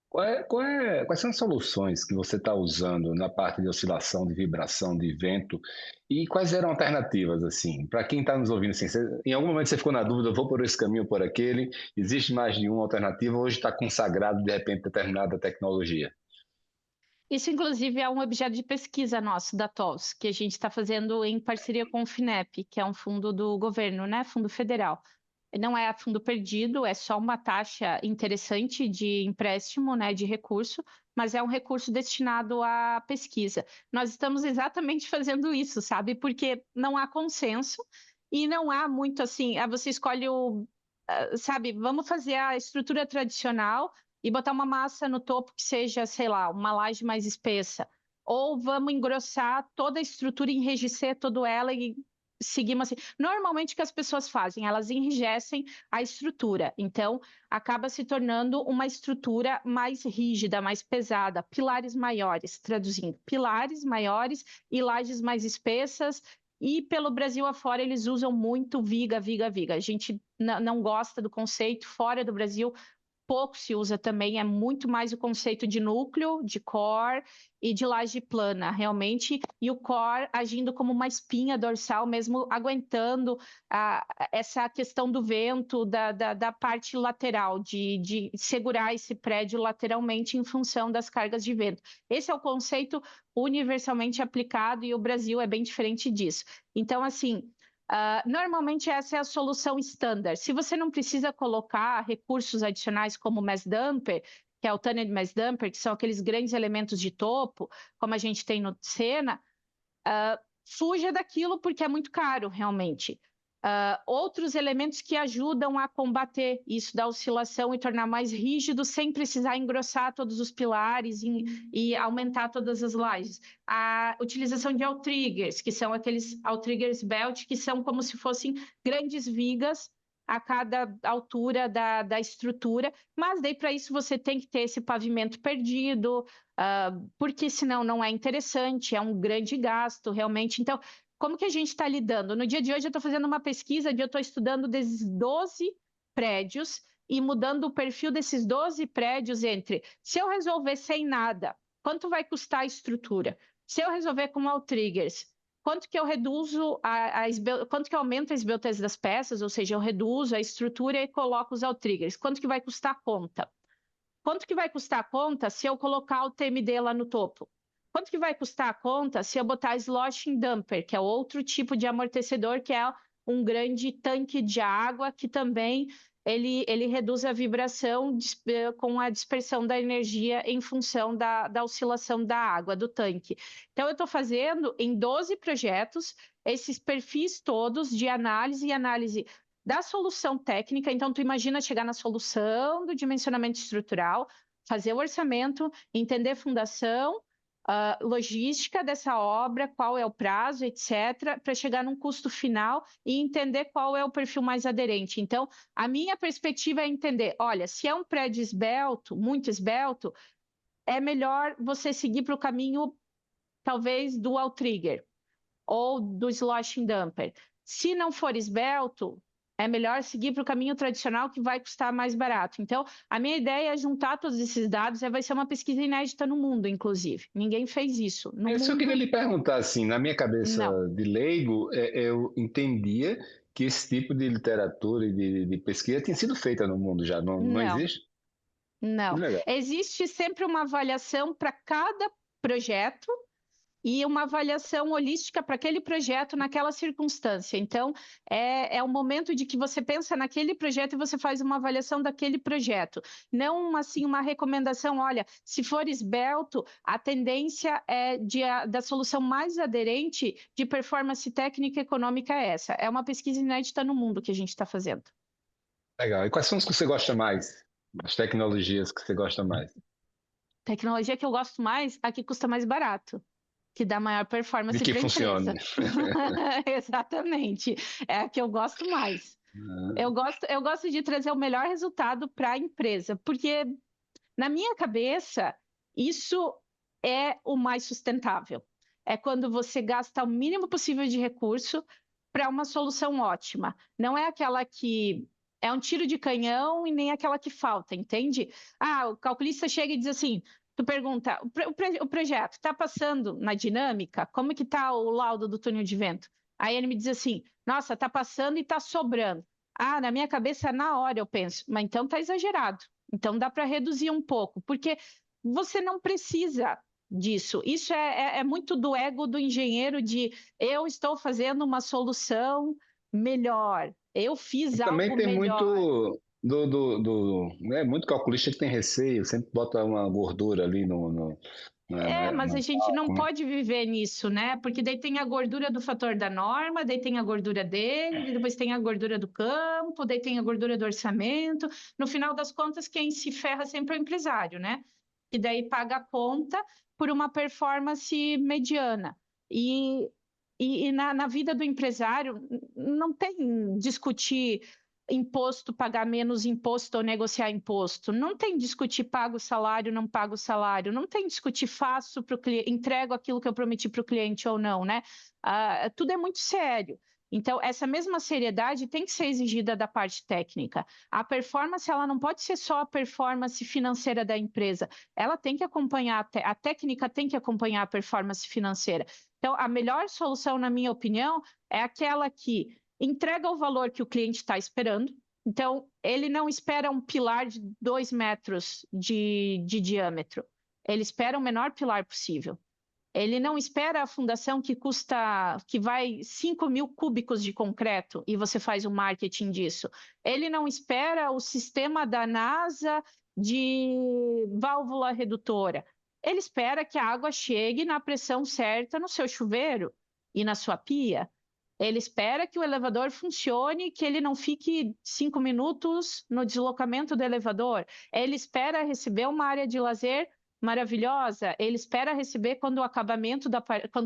B: Quais são as soluções que você está usando na parte de oscilação, de vibração, de vento? E quais eram alternativas, assim? Para quem está nos ouvindo, assim, em algum momento você ficou na dúvida, vou por esse caminho ou por aquele? Existe mais de uma alternativa? Hoje está consagrado, de repente, determinada tecnologia?
C: Isso, inclusive, é um objeto de pesquisa nosso, da TOLS, que a gente está fazendo em parceria com o FINEP, que é um fundo do governo, né? Fundo federal. Não é fundo perdido, é só uma taxa interessante de empréstimo, né, de recurso, mas é um recurso destinado à pesquisa. Nós estamos exatamente fazendo isso, sabe? Porque não há consenso e não há muito assim, você escolhe sabe, vamos fazer a estrutura tradicional e botar uma massa no topo que seja, sei lá, uma laje mais espessa. Ou vamos engrossar toda a estrutura, enrijecer toda ela e seguimos assim. Normalmente o que as pessoas fazem, elas enrijecem a estrutura, então acaba se tornando uma estrutura mais rígida, mais pesada, pilares maiores, traduzindo, pilares maiores e lajes mais espessas. E pelo Brasil afora eles usam muito viga, viga, viga. A gente não gosta do conceito, fora do Brasil pouco se usa também, é muito mais o conceito de núcleo, de core e de laje plana, realmente, e o core agindo como uma espinha dorsal, mesmo aguentando essa questão do vento, da parte lateral, de segurar esse prédio lateralmente em função das cargas de vento. Esse é o conceito universalmente aplicado e o Brasil é bem diferente disso. Então, assim, normalmente essa é a solução standard. Se você não precisa colocar recursos adicionais como o mass dumper, que é o tunnel mass dumper, que são aqueles grandes elementos de topo, como a gente tem no Sena, fuja daquilo porque é muito caro, realmente. Outros elementos que ajudam a combater isso da oscilação e tornar mais rígido sem precisar engrossar todos os pilares e aumentar todas as lajes. A utilização de outriggers, que são aqueles outriggers belt, que são como se fossem grandes vigas a cada altura da estrutura, mas daí para isso você tem que ter esse pavimento perdido, porque senão não é interessante, é um grande gasto realmente. Então, como que a gente está lidando? No dia de hoje eu estou fazendo uma pesquisa onde eu estou estudando desses 12 prédios e mudando o perfil desses 12 prédios entre, se eu resolver sem nada, quanto vai custar a estrutura? Se eu resolver com outriggers, quanto que eu reduzo, quanto que eu aumento a esbeltez das peças, ou seja, eu reduzo a estrutura e coloco os outriggers, quanto que vai custar a conta? Quanto que vai custar a conta se eu colocar o TMD lá no topo? Quanto que vai custar a conta se eu botar sloshing dumper, que é outro tipo de amortecedor, que é um grande tanque de água que também ele reduz a vibração com a dispersão da energia em função da oscilação da água do tanque. Então, eu estou fazendo em 12 projetos esses perfis todos de análise e análise da solução técnica. Então, tu imagina chegar na solução do dimensionamento estrutural, fazer o orçamento, entender fundação, logística dessa obra, qual é o prazo, etc., para chegar num custo final e entender qual é o perfil mais aderente. Então, a minha perspectiva é entender, olha, se é um prédio esbelto, muito esbelto, é melhor você seguir para o caminho, talvez, do outrigger ou do sloshing dumper. Se não for esbelto, é melhor seguir para o caminho tradicional que vai custar mais barato. Então, a minha ideia é juntar todos esses dados, vai ser uma pesquisa inédita no mundo, inclusive. Ninguém fez isso. No
B: Isso eu
C: mundo,
B: queria lhe perguntar, assim, na minha cabeça
C: não.
B: de leigo, eu entendia que esse tipo de literatura e de pesquisa tinha sido feita no mundo já, não
C: Não,
B: existe? Que
C: não.
B: legal.
C: Existe sempre uma avaliação para cada projeto e uma avaliação holística para aquele projeto naquela circunstância. Então, é um momento de que você pensa naquele projeto e você faz uma avaliação daquele projeto. Não, assim, uma recomendação, olha, se for esbelto, a tendência da solução mais aderente de performance técnica e econômica é essa. É uma pesquisa inédita no mundo que a gente está fazendo.
B: Legal. E quais são os que você gosta mais? As tecnologias que você gosta mais?
C: Tecnologia que eu gosto mais, a que custa mais barato, que dá maior
B: De
C: performance
B: que
C: para a
B: funcione?
C: empresa. Exatamente, é a que eu gosto mais. Eu gosto de trazer o melhor resultado para a empresa, porque na minha cabeça isso é o mais sustentável. É quando você gasta o mínimo possível de recurso para uma solução ótima. Não é aquela que é um tiro de canhão e nem aquela que falta, entende? O calculista chega e diz assim, tu pergunta, o projeto está passando na dinâmica? Como que está o laudo do túnel de vento? Aí ele me diz assim, nossa, está passando e está sobrando. Na minha cabeça, na hora eu penso, mas então está exagerado. Então dá para reduzir um pouco, porque você não precisa disso. Isso é muito do ego do engenheiro de eu estou fazendo uma solução melhor, eu fiz
B: E também
C: algo
B: tem
C: melhor.
B: muito né, muito calculista que tem receio, sempre bota uma gordura ali
C: Mas a
B: no
C: gente não
B: cálculo, né?
C: pode viver nisso, né? Porque daí tem a gordura do fator da norma, daí tem a gordura dele, depois tem a gordura do campo, daí tem a gordura do orçamento. No final das contas, quem se ferra sempre é o empresário, né? E daí paga a conta por uma performance mediana. E na vida do empresário, não tem discutir imposto, pagar menos imposto ou negociar imposto. Não tem discutir pago o salário, não pago o salário. Não tem discutir faço para o cliente, entrego aquilo que eu prometi para o cliente ou não, né? Tudo é muito sério. Então, essa mesma seriedade tem que ser exigida da parte técnica. A performance, ela não pode ser só a performance financeira da empresa. Ela tem que acompanhar, a técnica tem que acompanhar a performance financeira. Então, a melhor solução, na minha opinião, é aquela que entrega o valor que o cliente está esperando. Então, ele não espera um pilar de 2 metros de diâmetro. Ele espera o menor pilar possível. Ele não espera a fundação que vai 5.000 cúbicos de concreto e você faz o marketing disso. Ele não espera o sistema da NASA de válvula redutora. Ele espera que a água chegue na pressão certa no seu chuveiro e na sua pia. Ele espera que o elevador funcione, que ele não fique 5 minutos no deslocamento do elevador. Ele espera receber uma área de lazer maravilhosa. Ele espera receber quando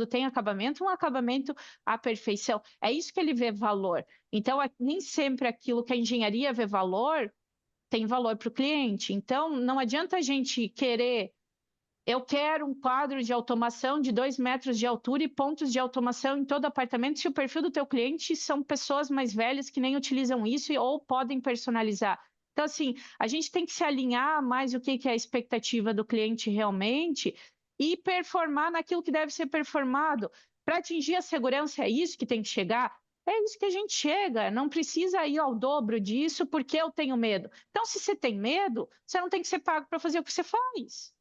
C: tem acabamento, um acabamento à perfeição. É isso que ele vê valor. Então, nem sempre aquilo que a engenharia vê valor tem valor para o cliente. Então, não adianta a gente querer. Eu quero um quadro de automação de 2 metros de altura e pontos de automação em todo apartamento, se o perfil do teu cliente são pessoas mais velhas que nem utilizam isso ou podem personalizar. Então, assim, a gente tem que se alinhar mais o que é a expectativa do cliente realmente e performar naquilo que deve ser performado. Para atingir a segurança, é isso que tem que chegar? É isso que a gente chega, não precisa ir ao dobro disso porque eu tenho medo. Então, se você tem medo, você não tem que ser pago para fazer o que você faz.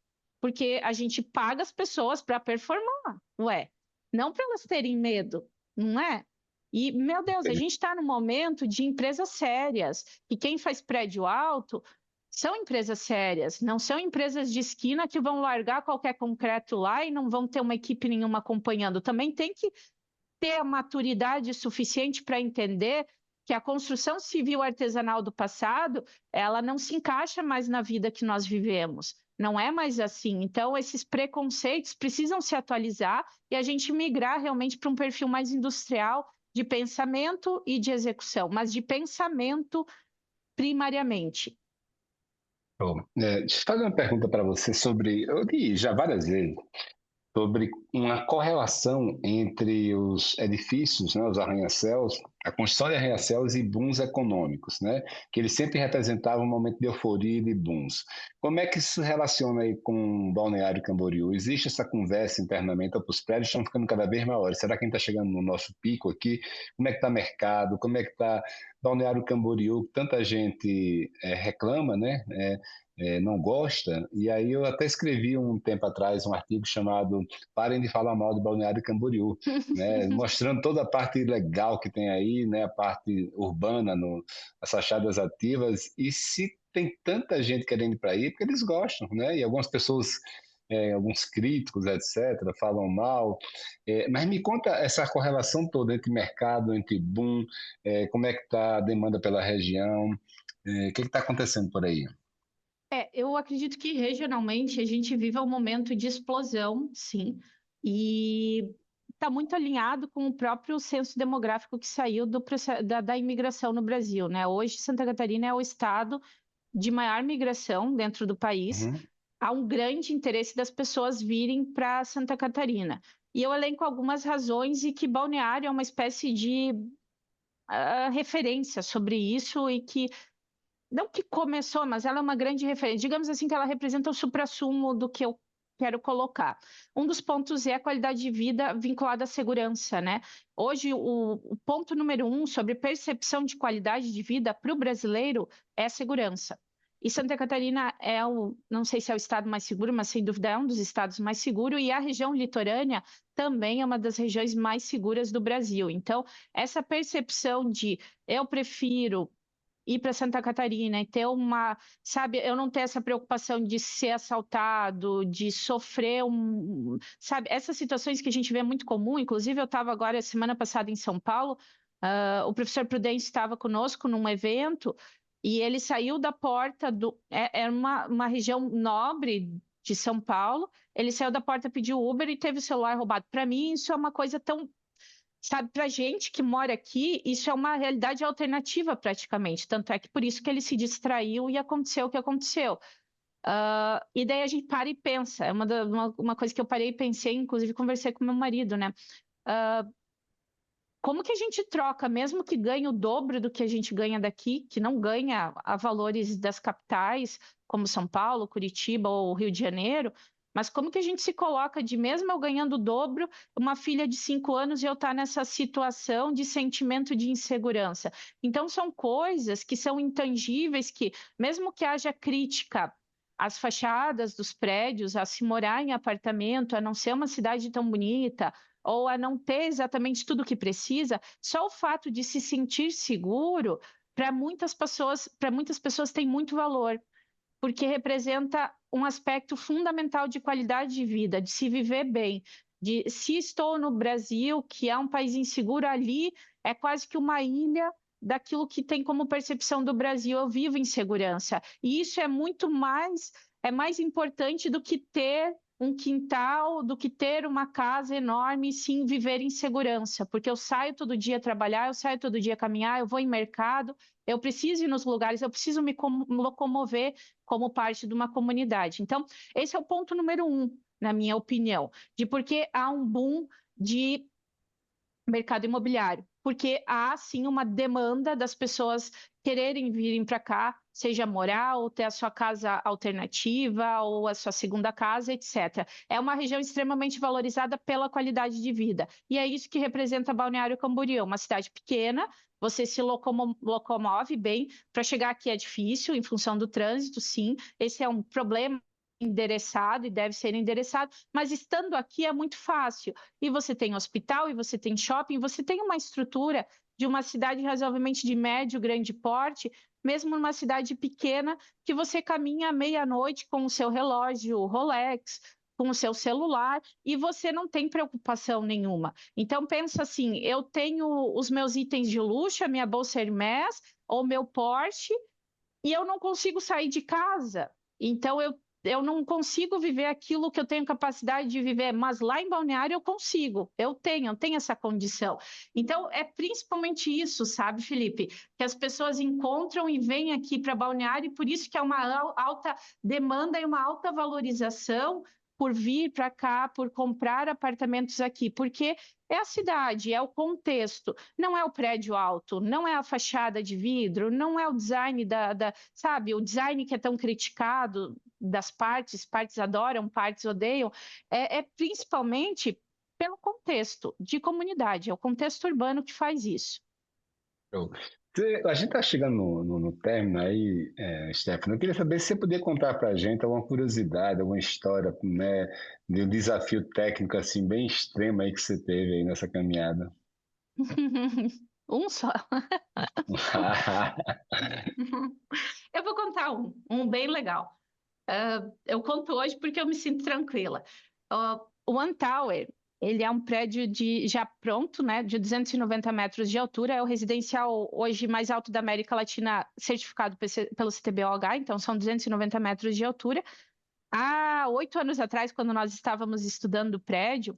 C: Porque a gente paga as pessoas para performar, ué, não para elas terem medo, não é? E, meu Deus, a gente está num momento de empresas sérias, e quem faz prédio alto são empresas sérias, não são empresas de esquina que vão largar qualquer concreto lá e não vão ter uma equipe nenhuma acompanhando. Também tem que ter a maturidade suficiente para entender que a construção civil artesanal do passado, ela não se encaixa mais na vida que nós vivemos. Não é mais assim. Então, esses preconceitos precisam se atualizar e a gente migrar realmente para um perfil mais industrial de pensamento e de execução, mas de pensamento primariamente.
B: Deixa eu fazer uma pergunta para você sobre, eu li já várias vezes, sobre uma correlação entre os edifícios, né, os arranha-céus, a construção de arranha-céus e booms econômicos, né, que eles sempre representavam um momento de euforia e de booms. Como é que isso se relaciona aí com o Balneário Camboriú? Existe essa conversa internamente? Os prédios estão ficando cada vez maiores. Será que a gente está chegando no nosso pico aqui? Como é que está o mercado? Como é que está Balneário Camboriú? Tanta gente reclama, né? Não gosta, e aí eu até escrevi um tempo atrás um artigo chamado Parem de Falar Mal de Balneário Camboriú, né, mostrando toda a parte legal que tem aí, né, a parte urbana, as fachadas ativas, e se tem tanta gente querendo ir para aí, porque eles gostam, né, e algumas pessoas, alguns críticos, etc., falam mal, mas me conta essa correlação toda entre mercado, entre boom, como é que está a demanda pela região, o que está acontecendo por aí?
C: Eu acredito que regionalmente a gente vive um momento de explosão, sim, e está muito alinhado com o próprio censo demográfico que saiu da imigração no Brasil, né? Hoje, Santa Catarina é o estado de maior migração dentro do país.
B: Uhum.
C: Há um grande interesse das pessoas virem para Santa Catarina. E eu elenco algumas razões e que Balneário é uma espécie de referência sobre isso e que não que começou, mas ela é uma grande referência. Digamos assim que ela representa o suprassumo do que eu quero colocar. Um dos pontos é a qualidade de vida vinculada à segurança, né? Hoje, o ponto número 1 sobre percepção de qualidade de vida para o brasileiro é a segurança. E Santa Catarina não sei se é o estado mais seguro, mas sem dúvida é um dos estados mais seguros, e a região litorânea também é uma das regiões mais seguras do Brasil. Então, essa percepção de eu prefiro ir para Santa Catarina e ter sabe, eu não ter essa preocupação de ser assaltado, de sofrer sabe, essas situações que a gente vê muito comum. Inclusive, eu estava agora, semana passada, em São Paulo, o professor Prudêncio estava conosco num evento e ele saiu da porta era uma região nobre de São Paulo, ele saiu da porta, pediu Uber e teve o celular roubado. Para mim, isso é uma coisa tão. Sabe, para gente que mora aqui, isso é uma realidade alternativa praticamente. Tanto é que por isso que ele se distraiu e aconteceu o que aconteceu. E daí a gente para e pensa. É uma coisa que eu parei e pensei, inclusive conversei com meu marido, né? Como que a gente troca, mesmo que ganhe o dobro do que a gente ganha daqui, que não ganha a valores das capitais, como São Paulo, Curitiba ou Rio de Janeiro, mas como que a gente se coloca de, mesmo eu ganhando o dobro, uma filha de 5 anos e eu estar nessa situação de sentimento de insegurança? Então, são coisas que são intangíveis, que mesmo que haja crítica às fachadas dos prédios, a se morar em apartamento, a não ser uma cidade tão bonita, ou a não ter exatamente tudo o que precisa, só o fato de se sentir seguro, para muitas pessoas tem muito valor, porque representa um aspecto fundamental de qualidade de vida, de se viver bem. de se estou no Brasil, que é um país inseguro, ali é quase que uma ilha daquilo que tem como percepção do Brasil. Eu vivo em segurança. E isso é mais importante do que ter um quintal, do que ter uma casa enorme, sim, viver em segurança, porque eu saio todo dia trabalhar, eu saio todo dia caminhar, eu vou em mercado, eu preciso ir nos lugares, eu preciso me locomover como parte de uma comunidade. Então, esse é o ponto número 1, na minha opinião, de por que há um boom de mercado imobiliário, porque há sim uma demanda das pessoas quererem virem para cá, seja morar ou ter a sua casa alternativa ou a sua segunda casa, etc. É uma região extremamente valorizada pela qualidade de vida. E é isso que representa Balneário Camboriú, uma cidade pequena, você se locomove bem, para chegar aqui é difícil em função do trânsito, sim, esse é um problema endereçado e deve ser endereçado, mas estando aqui é muito fácil. E você tem hospital, e você tem shopping, você tem uma estrutura de uma cidade razoavelmente de médio, grande porte, mesmo numa cidade pequena, que você caminha à meia-noite com o seu relógio Rolex, com o seu celular, e você não tem preocupação nenhuma. Então, pensa assim, eu tenho os meus itens de luxo, a minha bolsa Hermès, ou meu Porsche, e eu não consigo sair de casa. Então, eu não consigo viver aquilo que eu tenho capacidade de viver, mas lá em Balneário eu consigo, eu tenho essa condição. Então, é principalmente isso, sabe, Felipe? Que as pessoas encontram e vêm aqui para Balneário, e por isso que é uma alta demanda e uma alta valorização por vir para cá, por comprar apartamentos aqui, porque é a cidade, é o contexto, não é o prédio alto, não é a fachada de vidro, não é o design sabe, o design que é tão criticado das partes adoram, partes odeiam, é principalmente pelo contexto de comunidade, é o contexto urbano que faz isso.
B: Show. A gente está chegando no término aí, Stefano. Eu queria saber se você podia contar para a gente alguma curiosidade, alguma história, né, de um desafio técnico assim bem extremo aí que você teve aí nessa caminhada.
C: Um só. Eu vou contar um bem legal. Eu conto hoje porque eu me sinto tranquila. O One Tower, ele é um prédio já pronto, né, de 290 metros de altura, é o residencial hoje mais alto da América Latina, certificado pelo CTBOH, então são 290 metros de altura. Há 8 anos atrás, quando nós estávamos estudando o prédio,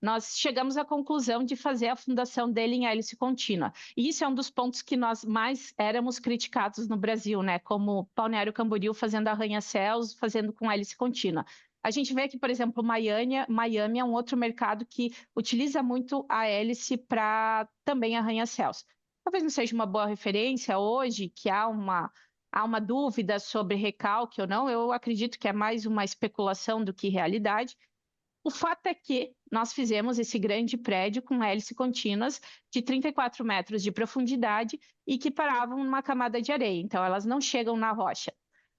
C: nós chegamos à conclusão de fazer a fundação dele em hélice contínua. E isso é um dos pontos que nós mais éramos criticados no Brasil, né? Como Balneário Camboriú fazendo arranha-céus, fazendo com hélice contínua. A gente vê que, por exemplo, Miami é um outro mercado que utiliza muito a hélice para também arranha-céus. Talvez não seja uma boa referência hoje, que há uma dúvida sobre recalque ou não. Eu acredito que é mais uma especulação do que realidade. O fato é que nós fizemos esse grande prédio com hélice contínuas de 34 metros de profundidade e que paravam numa camada de areia, então elas não chegam na rocha.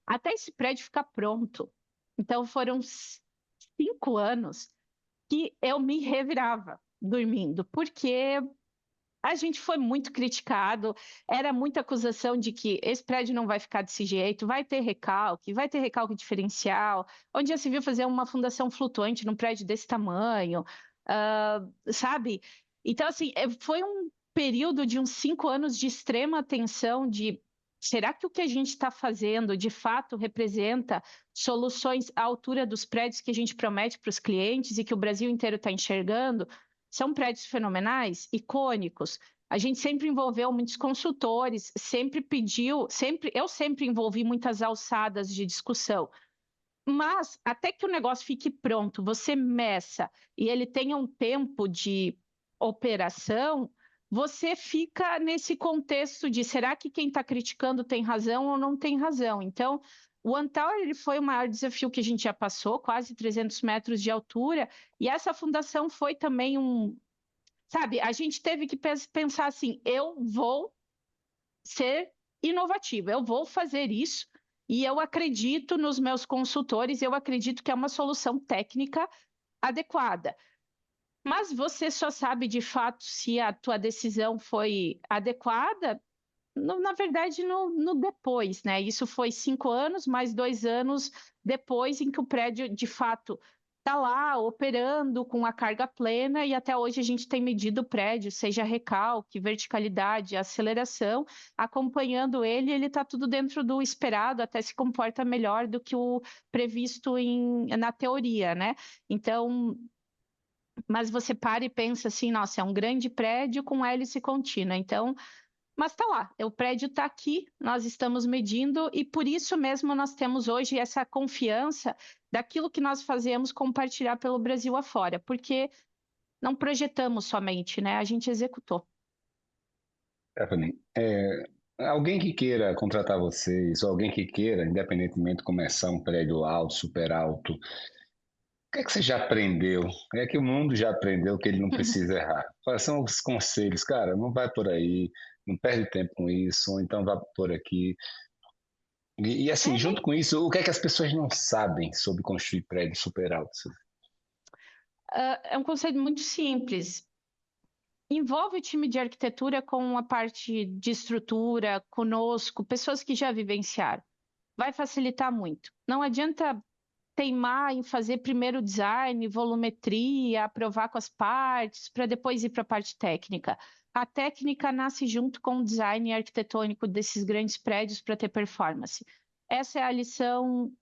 C: Até esse prédio ficar pronto, então foram 5 anos que eu me revirava dormindo, porque a gente foi muito criticado, era muita acusação de que esse prédio não vai ficar desse jeito, vai ter recalque diferencial, onde já se viu fazer uma fundação flutuante num prédio desse tamanho, sabe? Então, assim, foi um período de uns 5 anos de extrema tensão de será que o que a gente está fazendo de fato representa soluções à altura dos prédios que a gente promete para os clientes e que o Brasil inteiro está enxergando? São prédios fenomenais, icônicos. A gente sempre envolveu muitos consultores, eu sempre envolvi muitas alçadas de discussão. Mas até que o negócio fique pronto, você meça e ele tenha um tempo de operação, você fica nesse contexto de será que quem está criticando tem razão ou não tem razão? Então, o One Tower ele foi o maior desafio que a gente já passou, quase 300 metros de altura, e essa fundação foi também sabe, a gente teve que pensar assim, eu vou ser inovativa, eu vou fazer isso, e eu acredito nos meus consultores, eu acredito que é uma solução técnica adequada. Mas você só sabe de fato se a tua decisão foi adequada, na verdade, no depois, né? Isso foi 5 anos, mais 2 anos depois em que o prédio, de fato, está lá operando com a carga plena e até hoje a gente tem medido o prédio, seja recalque, verticalidade, aceleração, acompanhando ele está tudo dentro do esperado, até se comporta melhor do que o previsto na teoria, né? Então, mas você para e pensa assim, nossa, é um grande prédio com hélice contínua, então, mas está lá, o prédio está aqui, nós estamos medindo e por isso mesmo nós temos hoje essa confiança daquilo que nós fazemos compartilhar pelo Brasil afora, porque não projetamos somente, né? A gente executou.
B: Stephanie, alguém que queira contratar vocês, ou alguém que queira, independentemente, começar um prédio alto, super alto, o que é que você já aprendeu? É que o mundo já aprendeu que ele não precisa errar. Quais são os conselhos? Cara, não vai por aí, não perde tempo com isso, ou então vá por aqui. E assim, junto com isso, o que é que as pessoas não sabem sobre construir prédios super altos?
C: É um conceito muito simples. Envolve o time de arquitetura com a parte de estrutura, conosco, pessoas que já vivenciaram. Vai facilitar muito. Não adianta teimar em fazer primeiro design, volumetria, aprovar com as partes, para depois ir para a parte técnica. A técnica nasce junto com o design arquitetônico desses grandes prédios para ter performance. Essa é a lição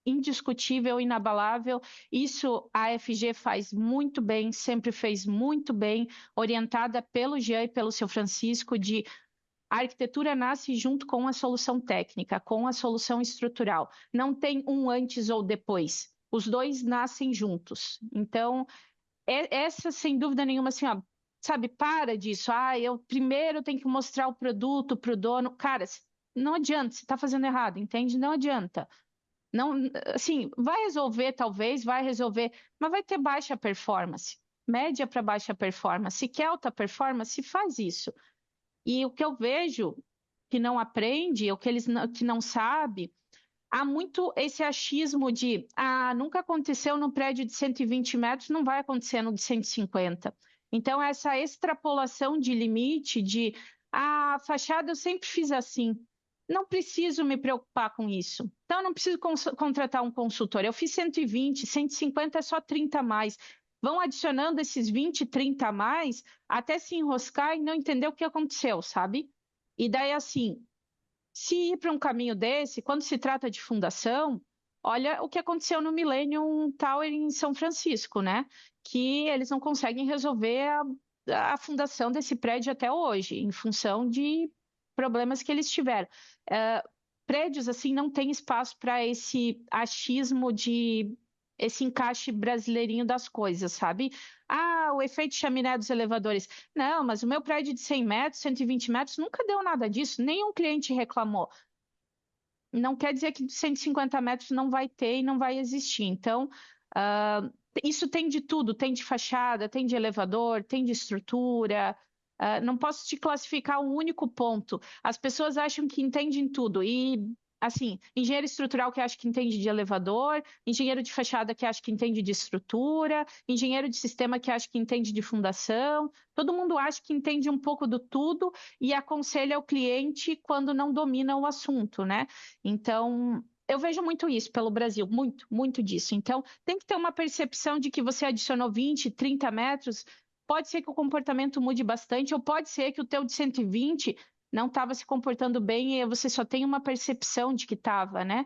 C: indiscutível, inabalável. Isso a FG faz muito bem, sempre fez muito bem, orientada pelo Jean e pelo seu Francisco, de a arquitetura nasce junto com a solução técnica, com a solução estrutural. Não tem um antes ou depois. Os dois nascem juntos. Então, essa, sem dúvida nenhuma, assim, ó, sabe, para disso. Eu primeiro tenho que mostrar o produto para o dono. Cara, não adianta, você está fazendo errado, entende? Não adianta. Não, assim, vai resolver, talvez, vai resolver, mas vai ter baixa performance, média para baixa performance. Se quer alta performance, faz isso. E o que eu vejo que não aprende, ou que eles que não sabe, há muito esse achismo de nunca aconteceu no prédio de 120 metros, não vai acontecer no de 150. Então, essa extrapolação de limite de a fachada eu sempre fiz assim. Não preciso me preocupar com isso. Então, eu não preciso contratar um consultor. Eu fiz 120, 150 é só 30 a mais. Vão adicionando esses 20, 30 a mais até se enroscar e não entender o que aconteceu, sabe? E daí, assim, se ir para um caminho desse, quando se trata de fundação, olha o que aconteceu no Millennium Tower em São Francisco, né? Que eles não conseguem resolver a fundação desse prédio até hoje, em função de problemas que eles tiveram. Prédios assim não tem espaço para esse achismo de esse encaixe brasileirinho das coisas, sabe? O efeito chaminé dos elevadores. Não, mas o meu prédio de 100 metros, 120 metros, nunca deu nada disso, nenhum cliente reclamou. Não quer dizer que de 150 metros não vai ter e não vai existir. Então, isso tem de tudo, tem de fachada, tem de elevador, tem de estrutura. Não posso te classificar um único ponto. As pessoas acham que entendem tudo e, assim, engenheiro estrutural que acha que entende de elevador, engenheiro de fachada que acha que entende de estrutura, engenheiro de sistema que acha que entende de fundação. Todo mundo acha que entende um pouco do tudo e aconselha o cliente quando não domina o assunto, né? Então, eu vejo muito isso pelo Brasil, muito, muito disso. Então, tem que ter uma percepção de que você adicionou 20, 30 metros. Pode ser que o comportamento mude bastante, ou pode ser que o teu de 120 não estava se comportando bem e você só tem uma percepção de que estava, né?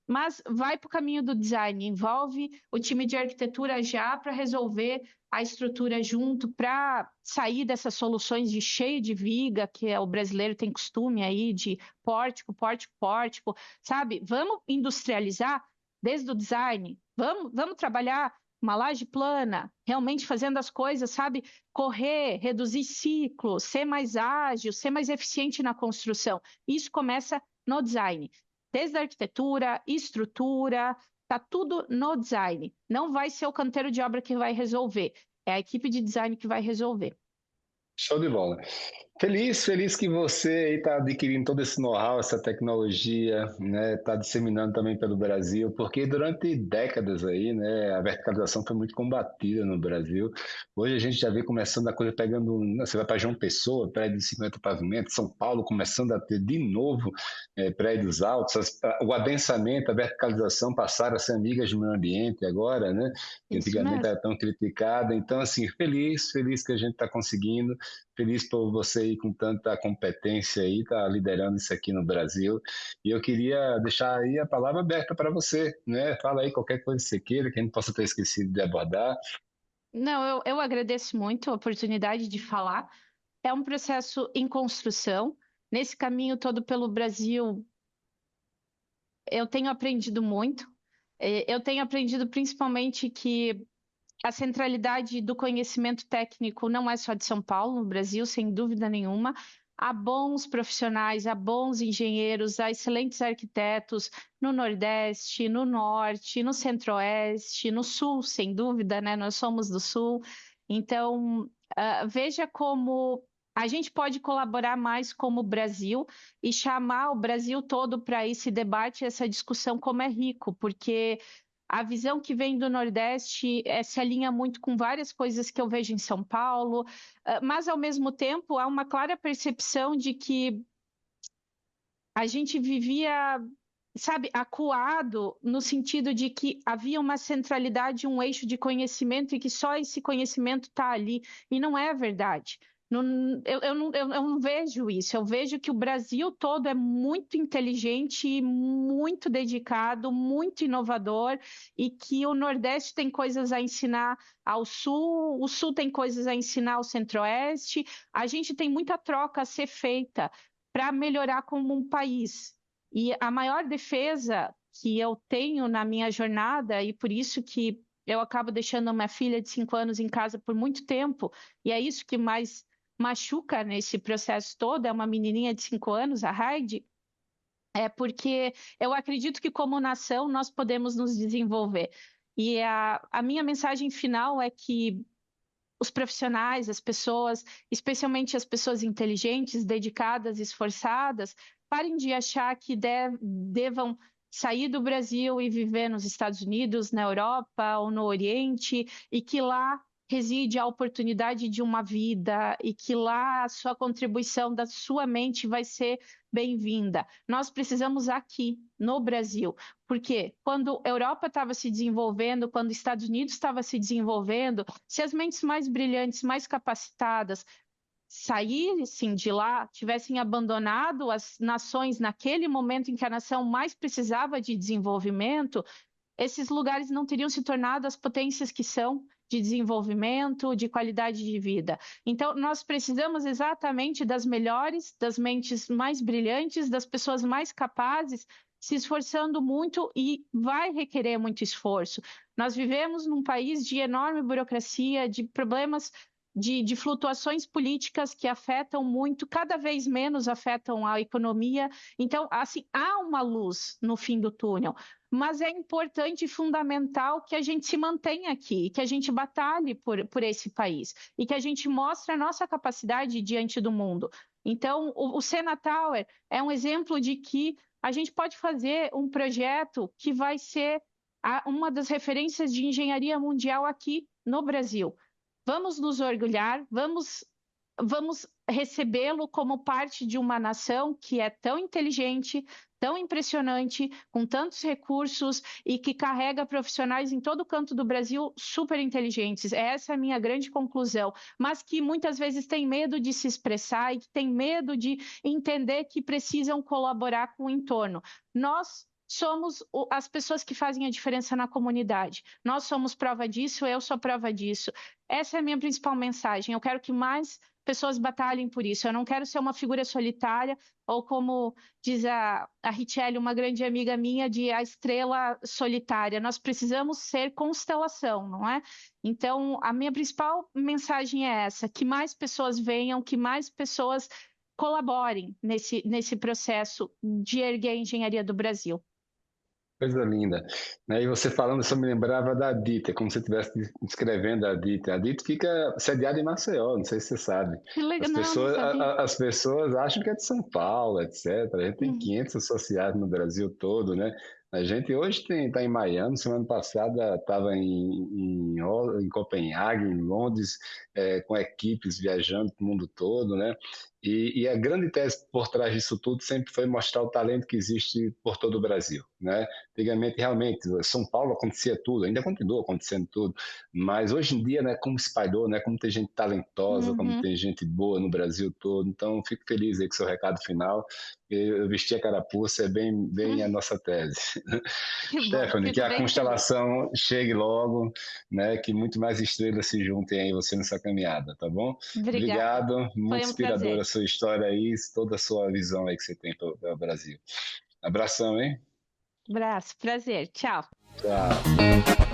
C: Mas vai para o caminho do design, envolve o time de arquitetura já para resolver a estrutura junto, para sair dessas soluções de cheio de viga, que o brasileiro tem costume aí de pórtico, pórtico, pórtico, sabe? Vamos industrializar desde o design, vamos trabalhar uma laje plana, realmente fazendo as coisas, sabe? Correr, reduzir ciclo, ser mais ágil, ser mais eficiente na construção. Isso começa no design. Desde a arquitetura, estrutura, tá tudo no design. Não vai ser o canteiro de obra que vai resolver. É a equipe de design que vai resolver.
B: Show de bola. Feliz que você está adquirindo todo esse know-how, essa tecnologia, né? Está disseminando também pelo Brasil, porque durante décadas aí, né, a verticalização foi muito combatida no Brasil. Hoje a gente já vê começando a coisa pegando, né, você vai para João Pessoa, prédio de 50 pavimentos, São Paulo começando a ter de novo prédios altos, o adensamento, a verticalização passaram a ser amigas do meio ambiente agora, né? Que
C: Isso
B: antigamente
C: mesmo.
B: era tão criticada. Então, assim, feliz que a gente está conseguindo. Feliz por você ir com tanta competência aí, tá liderando isso aqui no Brasil. E eu queria deixar aí a palavra aberta para você, né? Fala aí qualquer coisa que você queira, que a gente possa ter esquecido de abordar.
C: Não, eu agradeço muito a oportunidade de falar. É um processo em construção. Nesse caminho todo pelo Brasil, eu tenho aprendido muito. Eu tenho aprendido principalmente que a centralidade do conhecimento técnico não é só de São Paulo, no Brasil, sem dúvida nenhuma. Há bons profissionais, há bons engenheiros, há excelentes arquitetos no Nordeste, no Norte, no Centro-Oeste, no Sul, sem dúvida, né? Nós somos do Sul. Então, veja como a gente pode colaborar mais como Brasil e chamar o Brasil todo para esse debate, essa discussão, como é rico, porque a visão que vem do Nordeste se alinha muito com várias coisas que eu vejo em São Paulo, mas ao mesmo tempo há uma clara percepção de que a gente vivia, sabe, acuado no sentido de que havia uma centralidade, um eixo de conhecimento e que só esse conhecimento está ali, e não é verdade. Eu não vejo isso, eu vejo que o Brasil todo é muito inteligente, muito dedicado, muito inovador, e que o Nordeste tem coisas a ensinar ao Sul, o Sul tem coisas a ensinar ao Centro-Oeste, a gente tem muita troca a ser feita para melhorar como um país. E a maior defesa que eu tenho na minha jornada, e por isso que eu acabo deixando a minha filha de 5 anos em casa por muito tempo, e é isso que mais machuca nesse processo todo, é uma menininha de 5 anos, a Heidi, é porque eu acredito que como nação nós podemos nos desenvolver. E a minha mensagem final é que os profissionais, as pessoas, especialmente as pessoas inteligentes, dedicadas, esforçadas, parem de achar que devam sair do Brasil e viver nos Estados Unidos, na Europa ou no Oriente, e que lá reside a oportunidade de uma vida e que lá a sua contribuição da sua mente vai ser bem-vinda. Nós precisamos aqui, no Brasil, porque quando a Europa estava se desenvolvendo, quando os Estados Unidos estava se desenvolvendo, se as mentes mais brilhantes, mais capacitadas saíssem de lá, tivessem abandonado as nações naquele momento em que a nação mais precisava de desenvolvimento, esses lugares não teriam se tornado as potências que são de desenvolvimento, de qualidade de vida. Então, nós precisamos exatamente das melhores, das mentes mais brilhantes, das pessoas mais capazes, se esforçando muito e vai requerer muito esforço. Nós vivemos num país de enorme burocracia, de problemas de flutuações políticas que afetam muito, cada vez menos afetam a economia. Então, assim, há uma luz no fim do túnel, mas é importante e fundamental que a gente se mantenha aqui, que a gente batalhe por esse país e que a gente mostre a nossa capacidade diante do mundo. Então, o Sena Tower é um exemplo de que a gente pode fazer um projeto que vai ser uma das referências de engenharia mundial aqui no Brasil. Vamos nos orgulhar, vamos recebê-lo como parte de uma nação que é tão inteligente, tão impressionante, com tantos recursos e que carrega profissionais em todo canto do Brasil super inteligentes. Essa é a minha grande conclusão, mas que muitas vezes tem medo de se expressar e que tem medo de entender que precisam colaborar com o entorno. Nós somos as pessoas que fazem a diferença na comunidade. Nós somos prova disso, eu sou prova disso. Essa é a minha principal mensagem. Eu quero que mais pessoas batalhem por isso. Eu não quero ser uma figura solitária, ou como diz a Richelle, uma grande amiga minha, de a estrela solitária. Nós precisamos ser constelação, não é? Então, a minha principal mensagem é essa: que mais pessoas venham, que mais pessoas colaborem nesse processo de erguer a engenharia do Brasil.
B: Coisa linda. Né, e você falando, eu só me lembrava da DIT, é como se você estivesse descrevendo a DIT. A DIT fica sediada em Maceió, não sei se você sabe.
C: Que legal,
B: As
C: não, não
B: pessoas,
C: sabia.
B: as pessoas acham que é de São Paulo, etc. A gente tem
C: Hum.
B: 500 associados no Brasil todo, né? A gente hoje está em Miami, semana passada estava em Copenhague, em Londres, com equipes viajando para o mundo todo, né? E a grande tese por trás disso tudo sempre foi mostrar o talento que existe por todo o Brasil, né? Antigamente, realmente, São Paulo acontecia tudo, ainda continua acontecendo tudo, mas hoje em dia, né, como espalhou, né, como tem gente talentosa, como
C: Uhum.
B: tem gente boa no Brasil todo, então fico feliz aí com o seu recado final. Eu vesti a carapuça, é bem a nossa tese.
C: Que bom,
B: Stephanie, que
C: fico
B: a
C: bem feliz.
B: constelação chegue logo, né, que muito mais estrelas se juntem aí você nessa caminhada, tá bom?
C: Obrigada.
B: Obrigado, muito
C: Foi um prazer.
B: inspiradora a sua história aí, toda a sua visão aí que você tem para o Brasil. Abração, hein?
C: Abraço, prazer. Tchau.
B: Tchau.